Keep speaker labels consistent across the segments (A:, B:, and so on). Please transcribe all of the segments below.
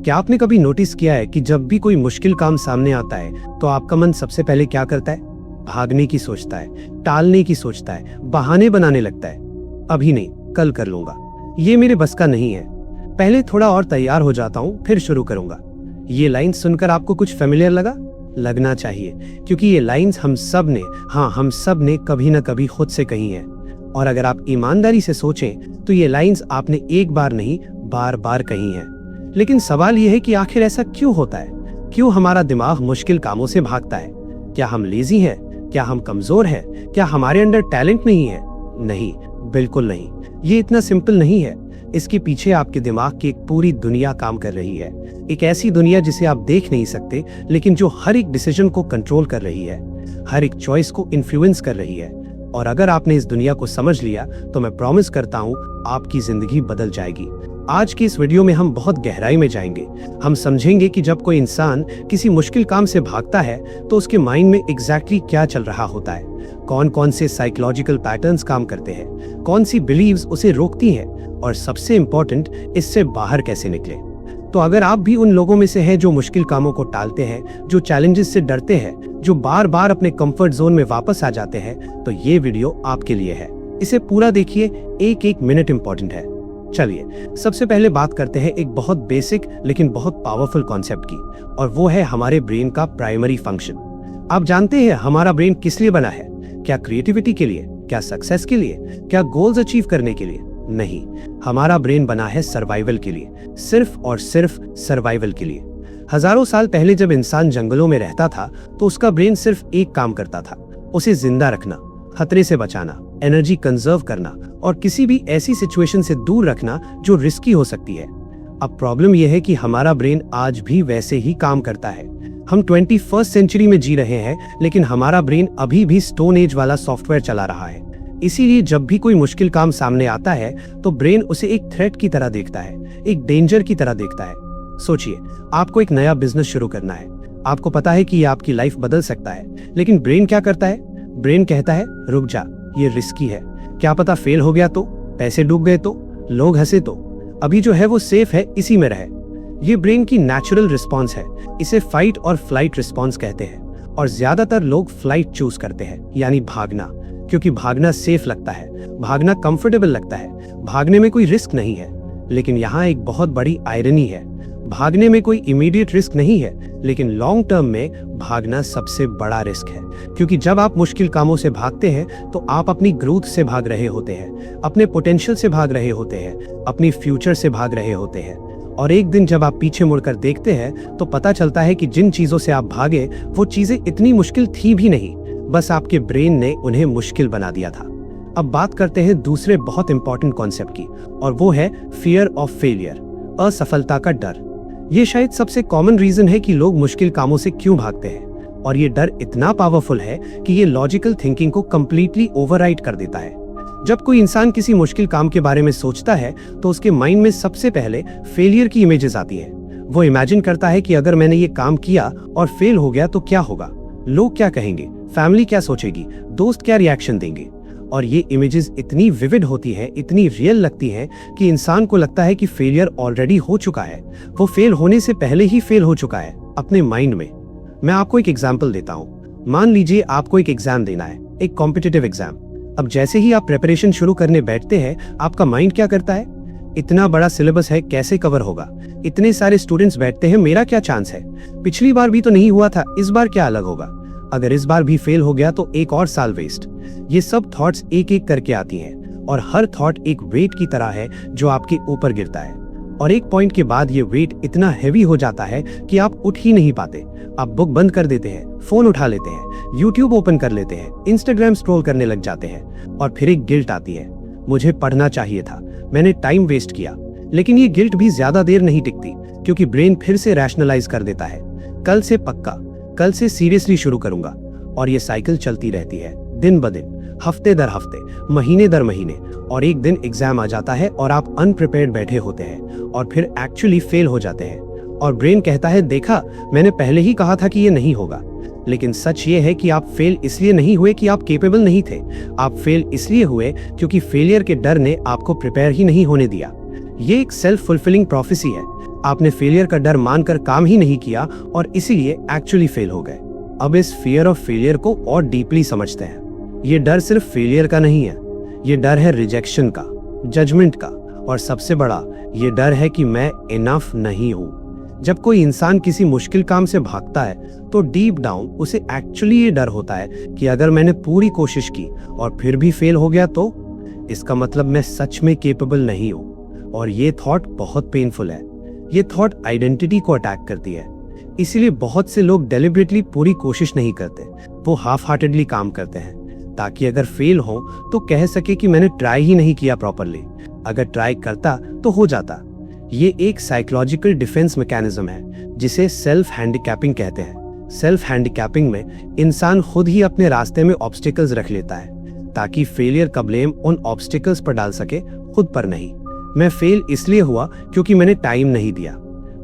A: क्या आपने कभी नोटिस किया है कि जब भी कोई मुश्किल काम सामने आता है तो आपका मन सबसे पहले क्या करता है? भागने की सोचता है, टालने की सोचता है, बहाने बनाने लगता है। अभी नहीं, कल कर लूंगा, ये मेरे बस का नहीं है, पहले थोड़ा और तैयार हो जाता हूं, फिर शुरू करूंगा। ये लाइन सुनकर आपको कुछ फेमिलियर लगा? लगना चाहिए, क्योंकि ये लाइंस हम सब ने कभी ना कभी खुद से कही है। और अगर आप ईमानदारी से सोचें तो ये लाइंस आपने एक बार नहीं, बार बार कही हैं। लेकिन सवाल यह है कि आखिर ऐसा क्यों होता है? क्यों हमारा दिमाग मुश्किल कामों से भागता है? क्या हम लेजी हैं? क्या हम कमजोर हैं? क्या हमारे अंदर टैलेंट नहीं है? नहीं, बिल्कुल नहीं। ये इतना सिंपल नहीं है। इसके पीछे आपके दिमाग की एक पूरी दुनिया काम कर रही है। एक ऐसी दुनिया जिसे आप देख नहीं सकते, लेकिन जो हर एक डिसीजन को कंट्रोल कर रही है, हर एक चॉइस को इन्फ्लुएंस कर रही है। और अगर आपने इस दुनिया को समझ लिया तो मैं प्रॉमिस करता हूं आपकी जिंदगी बदल जाएगी। आज की इस वीडियो में हम बहुत गहराई में जाएंगे। हम समझेंगे कि जब कोई इंसान किसी मुश्किल काम से भागता है तो उसके माइंड में एग्जैक्टली क्या चल रहा होता है, कौन कौन से साइकोलॉजिकल पैटर्न्स काम करते हैं, कौन सी बिलीव्स उसे रोकती हैं, और सबसे इम्पोर्टेंट, इससे बाहर कैसे निकले। तो अगर आप भी उन लोगों में से हैं जो मुश्किल कामों को टालते हैं, जो चैलेंजेस से डरते हैं, जो बार बार अपने कंफर्ट जोन में वापस आ जाते हैं, तो ये वीडियो आपके लिए है। इसे पूरा देखिए, एक एक मिनट इंपॉर्टेंट है। चलिए सबसे पहले बात करते हैं एक बहुत बेसिक लेकिन बहुत पावरफुल कॉन्सेप्ट की, और वो है हमारे ब्रेन का प्राइमरी फंक्शन। आप जानते हैं हमारा ब्रेन किस लिए बना है? क्या क्रिएटिविटी के लिए? क्या सक्सेस के लिए? क्या गोल्स अचीव करने के लिए? नहीं, हमारा ब्रेन बना है सर्वाइवल के लिए, सिर्फ और सिर्फ सर्वाइवल के लिए। हजारों साल पहले जब इंसान जंगलों में रहता था तो उसका ब्रेन सिर्फ एक काम करता था, उसे जिंदा रखना, खतरे से बचाना, एनर्जी कंजर्व करना और किसी भी ऐसी सिचुएशन से दूर रखना जो रिस्की हो सकती है। अब प्रॉब्लम यह है कि हमारा ब्रेन आज भी वैसे ही काम करता है। हम 21st सेंचुरी में जी रहे हैं, लेकिन हमारा ब्रेन अभी भी स्टोन एज वाला सॉफ्टवेयर चला रहा है। इसीलिए जब भी कोई मुश्किल काम सामने आता है तो ब्रेन उसे एक थ्रेट की तरह देखता है, एक डेंजर की तरह देखता है। सोचिए, आपको एक नया बिजनेस शुरू करना है। आपको पता है कि ये आपकी लाइफ बदल सकता है, लेकिन ब्रेन क्या करता है? ब्रेन कहता है रुक जा, ये रिस्की है, क्या पता फेल हो गया तो, पैसे डूब गए तो, लोग हंसे तो, अभी जो है वो सेफ है, इसी में रहे। ये ब्रेन की नेचुरल रिस्पॉन्स है। इसे फाइट और फ्लाइट रिस्पॉन्स कहते हैं। और ज्यादातर लोग फ्लाइट चूज करते हैं, यानी भागना, क्योंकि भागना सेफ लगता है, भागना कंफर्टेबल लगता है, भागने में कोई रिस्क नहीं है। लेकिन यहाँ एक बहुत बड़ी आयरनी है, भागने में कोई इमीडिएट रिस्क नहीं है, लेकिन लॉन्ग टर्म में भागना सबसे बड़ा रिस्क है। क्योंकि जब आप मुश्किल कामों से भागते हैं तो आप अपनी ग्रोथ से भाग रहे होते हैं, अपने पोटेंशियल से भाग रहे होते हैं, अपनी फ्यूचर से भाग रहे होते हैं। और एक दिन जब आप पीछे मुड़कर देखते हैं तो पता चलता है कि जिन चीजों से आप भागे वो चीजें इतनी मुश्किल थी भी नहीं, बस आपके ब्रेन ने उन्हें मुश्किल बना दिया था। अब बात करते हैं दूसरे बहुत इंपॉर्टेंट कॉन्सेप्ट की, और वो है फियर ऑफ फेलियर, असफलता का डर। ये शायद सबसे कॉमन रीजन है कि लोग मुश्किल कामों से क्यों भागते हैं। और ये डर इतना पावरफुल है कि ये लॉजिकल थिंकिंग को कंप्लीटली ओवरराइड कर देता है। जब कोई इंसान किसी मुश्किल काम के बारे में सोचता है तो उसके माइंड में सबसे पहले फेलियर की इमेजेस आती है। वो इमेजिन करता है कि अगर मैंने ये काम किया और फेल हो गया तो क्या होगा, लोग क्या कहेंगे, फैमिली क्या सोचेगी, दोस्त क्या रिएक्शन देंगे। और ये इमेजेस इतनी विविड होती है, इतनी रियल लगती है कि इंसान को लगता है कि फेलियर ऑलरेडी हो चुका है, वो फेल होने से पहले ही फेल हो चुका है अपने माइंड में। मैं आपको एक एग्जांपल देता हूँ। मान लीजिए आपको एक एग्जाम देना है, एक कॉम्पिटिटिव एग्जाम। अब जैसे ही आप प्रिपरेशन शुरू करने बैठते हैं, आपका माइंड क्या करता है? इतना बड़ा सिलेबस है, कैसे कवर होगा, इतने सारे स्टूडेंट्स बैठते हैं, मेरा क्या चांस है, पिछली बार भी तो नहीं हुआ था, इस बार क्या अलग होगा, अगर इस बार भी फेल हो गया तो एक और साल वेस्ट। ये सब थॉट्स एक एक करके आती हैं, और हर थॉट एक वेट की तरह है जो आपके ऊपर गिरता है। और एक पॉइंट के बाद ये वेट इतना हैवी हो जाता है कि आप उठ ही नहीं पाते। आप बुक बंद कर देते हैं, फोन उठा लेते हैं, यूट्यूब ओपन कर लेते हैं, इंस्टाग्राम स्क्रॉल करने लग जाते हैं, और फिर एक गिल्ट आती है, मुझे पढ़ना चाहिए था, मैंने टाइम वेस्ट किया। लेकिन ये गिल्ट भी ज्यादा देर नहीं टिकती, क्योंकि ब्रेन फिर से रैशनलाइज कर देता है, कल से पक्का, कल से सीरियसली शुरू करूंगा। और ये साइकिल चलती रहती है, दिन ब दिन, हफ्ते दर हफ्ते, महीने दर महीने। और एक दिन एग्जाम आ जाता है और आप अनप्रिपेयर्ड बैठे होते हैं और फिर एक्चुअली फेल हो जाते हैं। और ब्रेन कहता है देखा, मैंने पहले ही कहा था कि ये नहीं होगा। लेकिन सच ये है कि आप फेल इसलिए नहीं हुए कि आप केपेबल नहीं थे, आप फेल इसलिए हुए क्योंकि फेलियर के डर ने आपको प्रिपेयर ही नहीं होने दिया। ये एक सेल्फ फुलफिलिंग प्रोफेसी है। आपने फेलियर का डर मानकर काम ही नहीं किया और इसीलिए एक्चुअली फेल हो गए। अब इस फियर ऑफ फेलियर को और डीपली समझते हैं। ये डर सिर्फ फेलियर का नहीं है, ये डर है रिजेक्शन का, जजमेंट का, और सबसे बड़ा ये डर है कि मैं इनफ नहीं हूं। जब कोई इंसान किसी मुश्किल काम से भागता है तो डीप डाउन उसे एक्चुअली ये डर होता है कि अगर मैंने पूरी कोशिश की और फिर भी फेल हो गया तो इसका मतलब मैं सच में केपेबल नहीं हूं। और ये थॉट बहुत पेनफुल है। ये थॉट आइडेंटिटी को अटैक करती है। इसीलिए बहुत से लोग डेलिबरेटली पूरी कोशिश नहीं करते, वो हाफ हार्टेडली काम करते हैं ताकि अगर फेल हो तो कह सके कि मैंने ट्राई ही नहीं किया प्रॉपरली। अगर ट्राई करता तो हो जाता। ये एक साइकोलॉजिकल डिफेंस मैकेनिज्म है जिसे सेल्फ हैंडीकैपिंग कहते हैं। सेल्फ हैंडीकैपिंग में इंसान खुद ही अपने रास्ते में ऑब्स्टिकल्स रख लेता है ताकि फेलियर का ब्लेम उन ऑब्स्टिकल्स पर डाल सके, खुद पर नहीं। मैं फेल इसलिए हुआ क्योंकि मैंने टाइम नहीं दिया।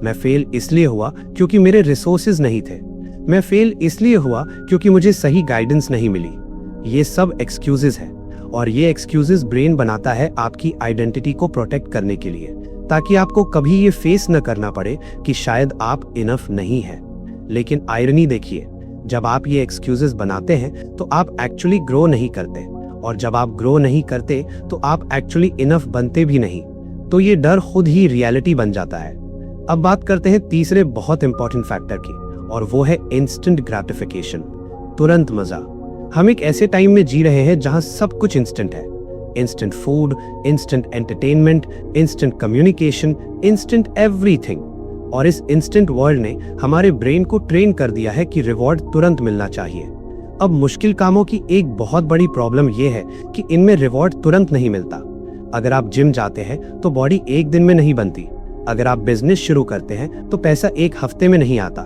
A: मैं फेल इसलिए हुआ क्योंकि मेरे रिसोर्सेज नहीं थे। मैं फेल इसलिए हुआ क्योंकि मुझे सही गाइडेंस नहीं मिली। ये सब एक्सक्यूजेस है और ये एक्सक्यूजेस ब्रेन बनाता है आपकी आइडेंटिटी को प्रोटेक्ट करने के लिए, ताकि आपको कभी ये फेस न करना पड़े कि शायद आप इनफ नहीं हैं। लेकिन आयरनी देखिए, जब आप ये एक्सक्यूजेस बनाते हैं तो आप एक्चुअली ग्रो नहीं करते, और जब आप ग्रो नहीं करते तो आप एक्चुअली इनफ बनते भी नहीं। तो ये डर खुद ही रियलिटी बन जाता है। अब बात करते हैं तीसरे बहुत इंपॉर्टेंट फैक्टर की, और वो है इंस्टेंट ग्रेटिफिकेशन, तुरंत मजा। हम एक ऐसे टाइम में जी रहे हैं जहां सब कुछ इंस्टेंट है। Instant food, instant entertainment, instant communication, instant everything. और इस इंस्टेंट वर्ल्ड ने हमारे ब्रेन को ट्रेन कर दिया है कि रिवॉर्ड तुरंत मिलना चाहिए। अब मुश्किल कामों की एक बहुत बड़ी प्रॉब्लम यह है कि इनमें रिवॉर्ड तुरंत नहीं मिलता। अगर आप जिम जाते हैं तो बॉडी एक दिन में नहीं बनती। अगर आप बिजनेस शुरू करते हैं तो पैसा एक हफ्ते में नहीं आता।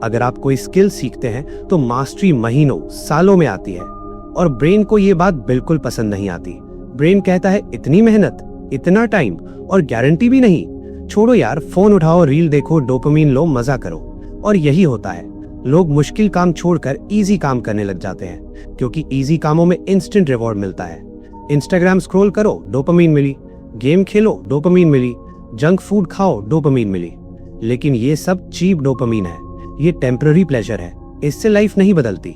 A: अगर आप कोई स्किल सीखते हैं तो मास्टरी महीनों, सालों में आती है। और ब्रेन को ये बात बिल्कुल पसंद नहीं आती। ब्रेन कहता है इतनी मेहनत, इतना टाइम और गारंटी भी नहीं। छोड़ो यार, फोन उठाओ, रील देखो, डोपामिन लो, मजा करो। और यही होता है, लोग मुश्किल काम छोड़कर इजी काम करने लग जाते हैं क्योंकि इजी कामों में इंस्टेंट रिवॉर्ड मिलता है। इंस्टाग्राम स्क्रॉल करो, डोपामिन मिली। गेम खेलो, डोपामिन मिली। जंक फूड खाओ, डोपामिन मिली। लेकिन ये सब चीप डोपामिन है, ये टेम्पररी प्लेजर है। इससे लाइफ नहीं बदलती।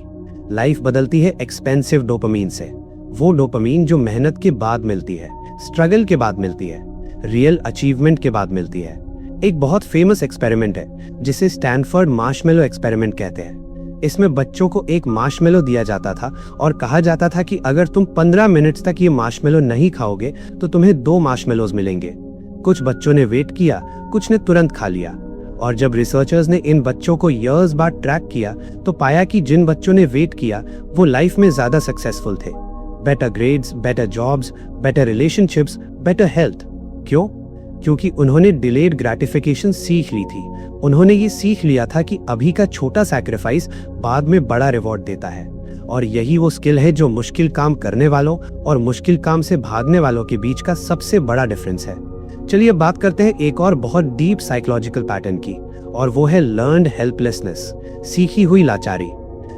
A: लाइफ बदलती है एक्सपेंसिव डोपामिन से। वो डोपामिन जो मेहनत के बाद मिलती है, स्ट्रगल के बाद मिलती है, रियल अचीवमेंट के बाद मिलती है। एक बहुत फेमस एक्सपेरिमेंट है जिसे स्टैनफोर्ड मार्शमेलो एक्सपेरिमेंट कहते हैं। इसमें बच्चों को एक मार्शमेलो दिया जाता था और कहा जाता था कि अगर तुम 15 मिनट्स तक ये मार्शमेलो नहीं खाओगे तो तुम्हें 2 मार्शमेलोज मिलेंगे। कुछ बच्चों ने वेट किया, कुछ ने तुरंत खा लिया। और जब रिसर्चर्स ने इन बच्चों को ईयर्स बाद ट्रैक किया तो पाया कि जिन बच्चों ने वेट किया वो लाइफ में ज्यादा सक्सेसफुल थे। Better grades, better jobs, better relationships, better health. क्यों? क्योंकि उन्होंने डिलेड ग्रेटिफिकेशन सीख ली थी। उन्होंने ये सीख लिया था कि अभी का छोटा सैक्रिफाइस बाद में बड़ा रिवॉर्ड देता है। और यही वो स्किल है जो मुश्किल काम करने वालों और मुश्किल काम से भागने वालों के बीच का सबसे बड़ा डिफरेंस है। चलिए अब बात करते हैं एक और बहुत डीप साइकोलॉजिकल पैटर्न की, और वो है लर्न्ड हेल्पलेसनेस, सीखी हुई लाचारी।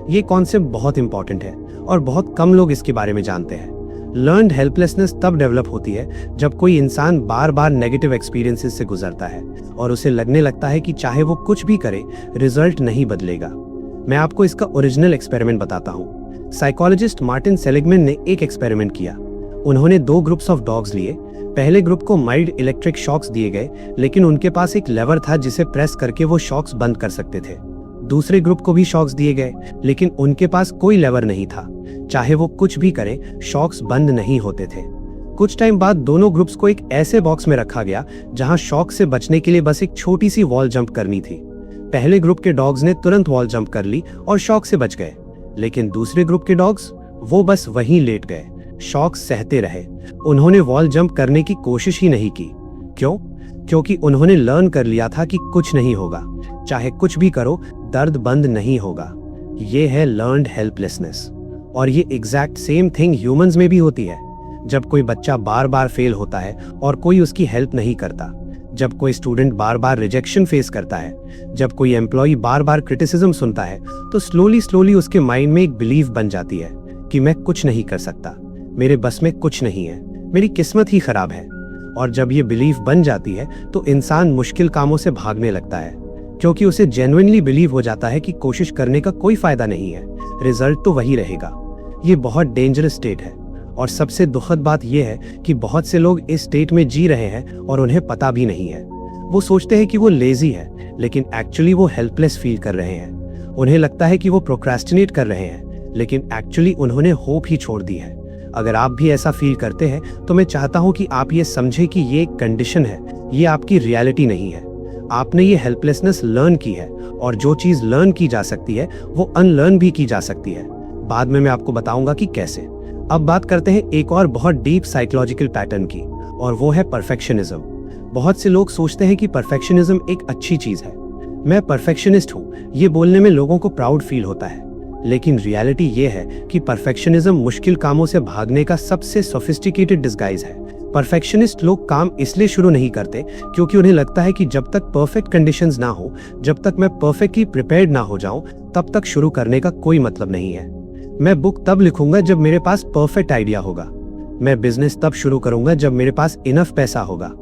A: ये कॉन्सेप्ट बहुत इंपॉर्टेंट है और बहुत कम लोग इसके बारे में जानते हैं। लर्न्ड हेल्पलेसनेस तब डेवलप होती है जब कोई इंसान बार बार नेगेटिव एक्सपीरियंसेस से गुजरता है और उसे लगने लगता है कि चाहे वो कुछ भी करे, रिजल्ट नहीं बदलेगा। मैं आपको इसका ओरिजिनल एक्सपेरिमेंट बताता हूँ। साइकोलॉजिस्ट मार्टिन सेलिगमैन ने एक एक्सपेरिमेंट किया। उन्होंने 2 ग्रुप्स ऑफ डॉग्स लिए। पहले ग्रुप को माइल्ड इलेक्ट्रिक शॉक्स दिए गए, लेकिन उनके पास एक लेवर था जिसे प्रेस करके वो शॉक्स बंद कर सकते थे। दूसरे ग्रुप को भी शॉक्स दिए गए, लेकिन उनके पास कोई लेवर नहीं था। चाहे वो कुछ भी करें, शॉक्स बंद नहीं होते थे। कुछ टाइम बाद दोनों ग्रुप्स को एक ऐसे बॉक्स में रखा गया जहां शॉक से बचने के लिए बस एक छोटी सी वॉल जंप करनी थी। पहले ग्रुप के डॉग्स ने तुरंत वॉल जंप कर ली और शॉक से बच गए, लेकिन दूसरे ग्रुप के डॉग्स वो बस वहीं लेट गए, शॉक सहते रहे। उन्होंने वॉल जंप करने की कोशिश ही नहीं की। क्यों? क्योंकि उन्होंने लर्न कर लिया था कि कुछ नहीं होगा, चाहे कुछ भी करो, दर्द बंद नहीं होगा। ये है लर्न्ड हेल्पलेसनेस। और ये एग्जैक्ट सेम थिंग ह्यूमंस में भी होती है। जब कोई बच्चा बार बार फेल होता है और कोई उसकी हेल्प नहीं करता, जब कोई स्टूडेंट बार बार रिजेक्शन फेस करता है, जब कोई एम्प्लॉय बार बार क्रिटिसिज्म सुनता है, तो स्लोली उसके माइंड में एक बिलीफ बन जाती है कि मैं कुछ नहीं कर सकता, मेरे बस में कुछ नहीं है, मेरी किस्मत ही खराब है। और जब ये बिलीफ बन जाती है तो इंसान मुश्किल कामों से भागने लगता है, क्योंकि उसे जेन्युइनली बिलीव हो जाता है कि कोशिश करने का कोई फायदा नहीं है, रिजल्ट तो वही रहेगा। ये बहुत डेंजरस स्टेट है, और सबसे दुखद बात यह है कि बहुत से लोग इस स्टेट में जी रहे हैं और उन्हें पता भी नहीं है। वो सोचते हैं कि वो लेजी है, लेकिन एक्चुअली वो हेल्पलेस फील कर रहे हैं। उन्हें लगता है कि वो प्रोक्रेस्टिनेट कर रहे हैं, लेकिन एक्चुअली उन्होंने होप ही छोड़ दी है। अगर आप भी ऐसा फील करते हैं तो मैं चाहता हूं कि आप ये समझें कि ये एक कंडीशन है, ये आपकी रियलिटी नहीं है। आपने ये हेल्पलेसनेस लर्न की है, और जो चीज लर्न की जा सकती है वो अनलर्न भी की जा सकती है। बाद में मैं आपको बताऊंगा कि कैसे। अब बात करते हैं एक और बहुत डीप साइकोलॉजिकल पैटर्न की, और वो है परफेक्शनिज्म। बहुत से लोग सोचते हैं कि परफेक्शनिज्म एक अच्छी चीज है। मैं परफेक्शनिस्ट हूँ, ये बोलने में लोगों को प्राउड फील होता है, लेकिन रियलिटी ये है कि परफेक्शनिज्म मुश्किल कामों से भागने का सबसे सोफिस्टिकेटेड डिस्गाइज है। परफेक्शनिस्ट लोग काम इसलिए शुरू नहीं करते क्योंकि उन्हें लगता है कि जब तक परफेक्ट कंडीशंस ना हो, जब तक मैं परफेक्टली प्रिपेयर्ड ना हो जाऊं, तब तक शुरू करने का कोई मतलब नहीं है। मैं बुक तब लिखूंगा जब मेरे पास परफेक्ट आइडिया होगा। मैं बिजनेस तब शुरू करूंगा जब मेरे पास इनफ पैसा होगा।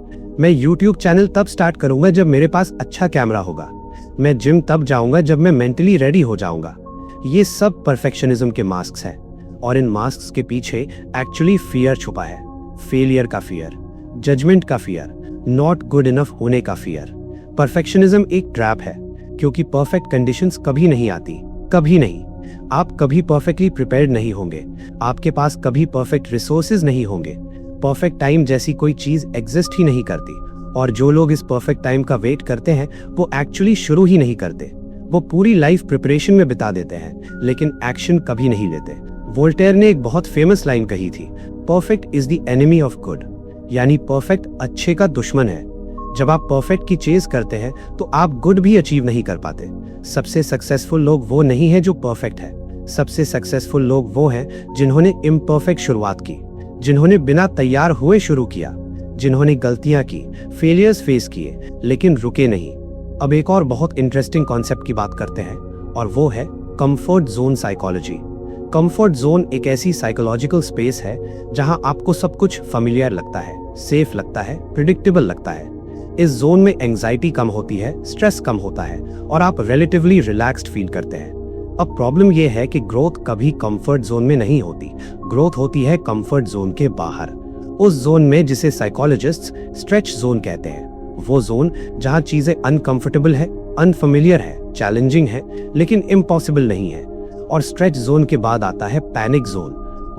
A: मैं यूट्यूब चैनल तब स्टार्ट करूंगा जब मेरे पास अच्छा कैमरा होगा। मैं जिम तब जाऊंगा जब मैं मेंटली रेडी हो जाऊंगा। ये सब परफेक्शनिज्म के मास्क्स हैं, और इन मास्क्स के पीछे एक्चुअली फियर छुपा है। फेलियर का फियर, जजमेंट का फियर, नॉट गुड इनफ होने का फियर। परफेक्शनिज्म एक ट्रैप है, क्योंकि परफेक्ट कंडीशंस कभी नहीं आती, कभी नहीं। आप कभी परफेक्टली प्रिपेयर्ड नहीं होंगे, आपके पास कभी परफेक्ट रिसोर्सेज नहीं होंगे। परफेक्ट टाइम जैसी कोई चीज एग्जिस्ट ही नहीं करती, और जो लोग इस परफेक्ट टाइम का वेट करते हैं वो एक्चुअली शुरू ही नहीं करते। वो पूरी लाइफ प्रिपरेशन में बिता देते हैं, लेकिन एक्शन कभी नहीं लेते। वोल्टेयर ने एक बहुत फेमस लाइन कही थी, perfect is the enemy of good, यानी परफेक्ट अच्छे का दुश्मन है। जब आप परफेक्ट की चेज करते हैं तो आप गुड भी अचीव नहीं कर पाते। सबसे सक्सेसफुल लोग वो नहीं है जो परफेक्ट है, सबसे सक्सेसफुल लोग वो हैं जिन्होंने इम्परफेक्ट शुरुआत की, जिन्होंने बिना तैयार हुए शुरू किया, जिन्होंने गलतियां की, फेलियर्स फेस किए, लेकिन रुके नहीं। अब एक और बहुत इंटरेस्टिंग कॉन्सेप्ट की बात करते हैं, और वो है comfort zone psychology. Comfort zone एक ऐसी साइकोलॉजिकल स्पेस है जहां आपको सब कुछ फैमिलियर लगता है, सेफ लगता है, प्रिडिक्टेबल लगता है। इस जोन में एंजाइटी कम होती है, स्ट्रेस कम होता है, और आप रिलेटिवली रिलैक्स्ड फील करते हैं। अब प्रॉब्लम यह है कि ग्रोथ कभी कंफर्ट जोन में नहीं होती, ग्रोथ होती है कंफर्ट जोन के बाहर, उस जोन में जिसे साइकोलॉजिस्ट्स स्ट्रेच जोन कहते हैं। वो जोन जहां चीजें अनकंफर्टेबल है, अनफेमिलियर है, चैलेंजिंग है, लेकिन इम्पॉसिबल नहीं है। और स्ट्रेच जोन के बाद आता है पैनिक जोन,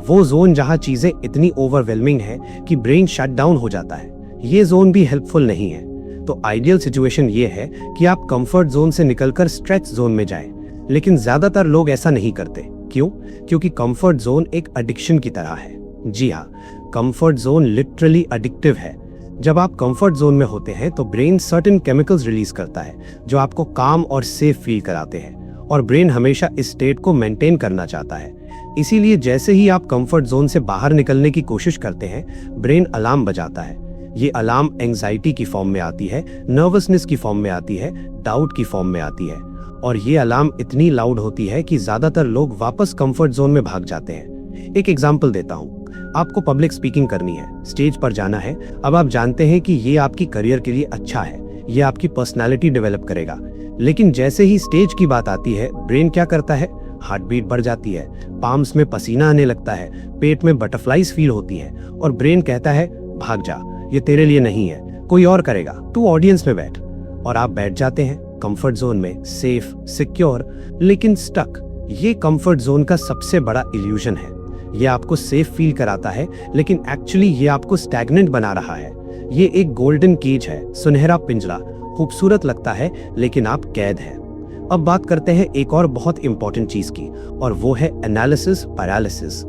A: वो जोन जहां चीजें इतनी ओवरवेलमिंग है कि ब्रेन शट डाउन हो जाता है। ये जोन भी हेल्पफुल नहीं है। तो आइडियल सिचुएशन ये है कि आप कंफर्ट जोन से निकलकर स्ट्रेच जोन में जाएं, लेकिन ज्यादातर लोग ऐसा नहीं करते। क्यों? क्योंकि कंफर्ट जोन एक एडिक्शन की तरह है। जी हाँ, कंफर्ट जोन लिटरली एडिक्टिव है। जब आप कंफर्ट जोन में होते हैं तो ब्रेन सर्टेन केमिकल्स रिलीज करता है जो आपको काम और सेफ फील कराते हैं, और ब्रेन हमेशा इस स्टेट को मेंटेन करना चाहता है। इसीलिए जैसे ही आप कंफर्ट जोन से बाहर निकलने की कोशिश करते हैं, ब्रेन अलार्म बजाता है। ये अलार्म एंजाइटी की फॉर्म में आती है, नर्वसनेस की फॉर्म में आती है, डाउट की फॉर्म में आती है, और ये अलार्म इतनी लाउड होती है कि ज्यादातर लोग वापस कंफर्ट जोन में भाग जाते हैं। एक एग्जांपल देता हूँ। आपको पब्लिक स्पीकिंग करनी है, स्टेज पर जाना है। अब आप जानते हैं कि ये आपकी करियर के लिए अच्छा है, ये आपकी पर्सनालिटी डेवलप करेगा, लेकिन जैसे ही स्टेज की बात आती है, ब्रेन क्या करता है? हार्ट बीट बढ़ जाती है, पाम्स में पसीना आने लगता है, पेट में बटरफ्लाइज फील होती है, और ब्रेन कहता है भाग जा, ये तेरे लिए नहीं है, कोई और करेगा, तू ऑडियंस में बैठ। और आप बैठ जाते हैं कंफर्ट जोन में, सेफ, सिक्योर, लेकिन स्टक। ये कंफर्ट जोन का सबसे बड़ा इल्यूजन है। ये आपको सेफ फील कराता है, लेकिन एक्चुअली ये आपको स्टैग्नेंट बना रहा है। ये एक गोल्डन केज है, सुनहरा पिंजरा, खूबसूरत लगता है, लेकिन आप कैद हैं। अब बात करते हैं एक और बहुत इंपॉर्टेंट चीज की, और वो है एनालिसिस पैरालिसिस।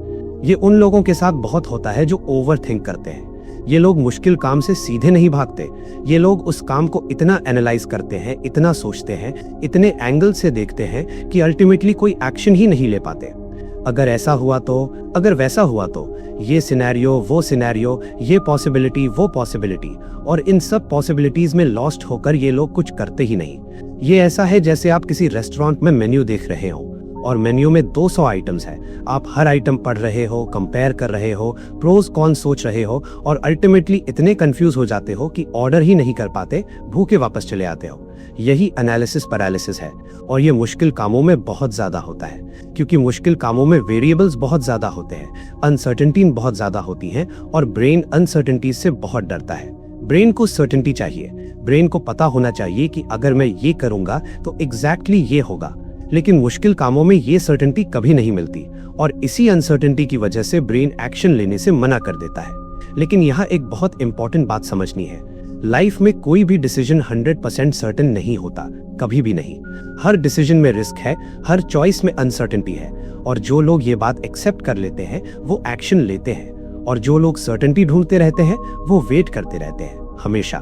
A: ये उन लोगों के साथ बहुत होता है जो ओवर थिंक करते हैं। ये लोग मुश्किल काम से सीधे नहीं भागते, ये लोग उस काम को इतना एनालाइज करते हैं, इतना सोचते हैं, इतने एंगल से देखते हैं कि अल्टीमेटली कोई एक्शन ही नहीं ले पाते। अगर ऐसा हुआ तो, अगर वैसा हुआ तो, ये सिनेरियो, वो सिनेरियो, ये पॉसिबिलिटी, वो पॉसिबिलिटी, और इन सब पॉसिबिलिटीज में लॉस्ट होकर ये लोग कुछ करते ही नहीं। ये ऐसा है जैसे आप किसी रेस्टोरेंट में मेन्यू देख रहे हो और मेन्यू में 200 आइटम्स है। आप हर आइटम पढ़ रहे हो, कंपेयर कर रहे हो, प्रोज कॉन सोच रहे हो और अल्टीमेटली इतने कंफ्यूज हो जाते हो कि ऑर्डर ही नहीं कर पाते, भूखे वापस चले आते हो। यही एनालिसिस पैरालिसिस है और ये मुश्किल कामों में बहुत ज्यादा होता है, क्योंकि मुश्किल कामों में वेरिएबल्स बहुत ज्यादा होते हैं, अनसर्टेनिटी बहुत ज्यादा होती है और ब्रेन अनसर्टेनिटी से बहुत डरता है। ब्रेन को सर्टेनिटी चाहिए, ब्रेन को पता होना चाहिए कि अगर मैं ये करूंगा तो एग्जैक्टली ये होगा, लेकिन मुश्किल कामों में ये सर्टेनिटी कभी नहीं मिलती और इसी अनसर्टेनिटी की वजह से ब्रेन एक्शन लेने से मना कर देता है। लेकिन यहाँ एक बहुत इंपॉर्टेंट बात समझनी है, लाइफ में कोई भी डिसीजन 100% सर्टेन नहीं होता, कभी भी नहीं। हर डिसीजन में रिस्क है, हर चॉइस में अनसर्टेनिटी है और जो लोग ये बात एक्सेप्ट कर लेते हैं वो एक्शन लेते हैं और जो लोग सर्टेनिटी ढूंढते रहते हैं वो वेट करते रहते हैं हमेशा।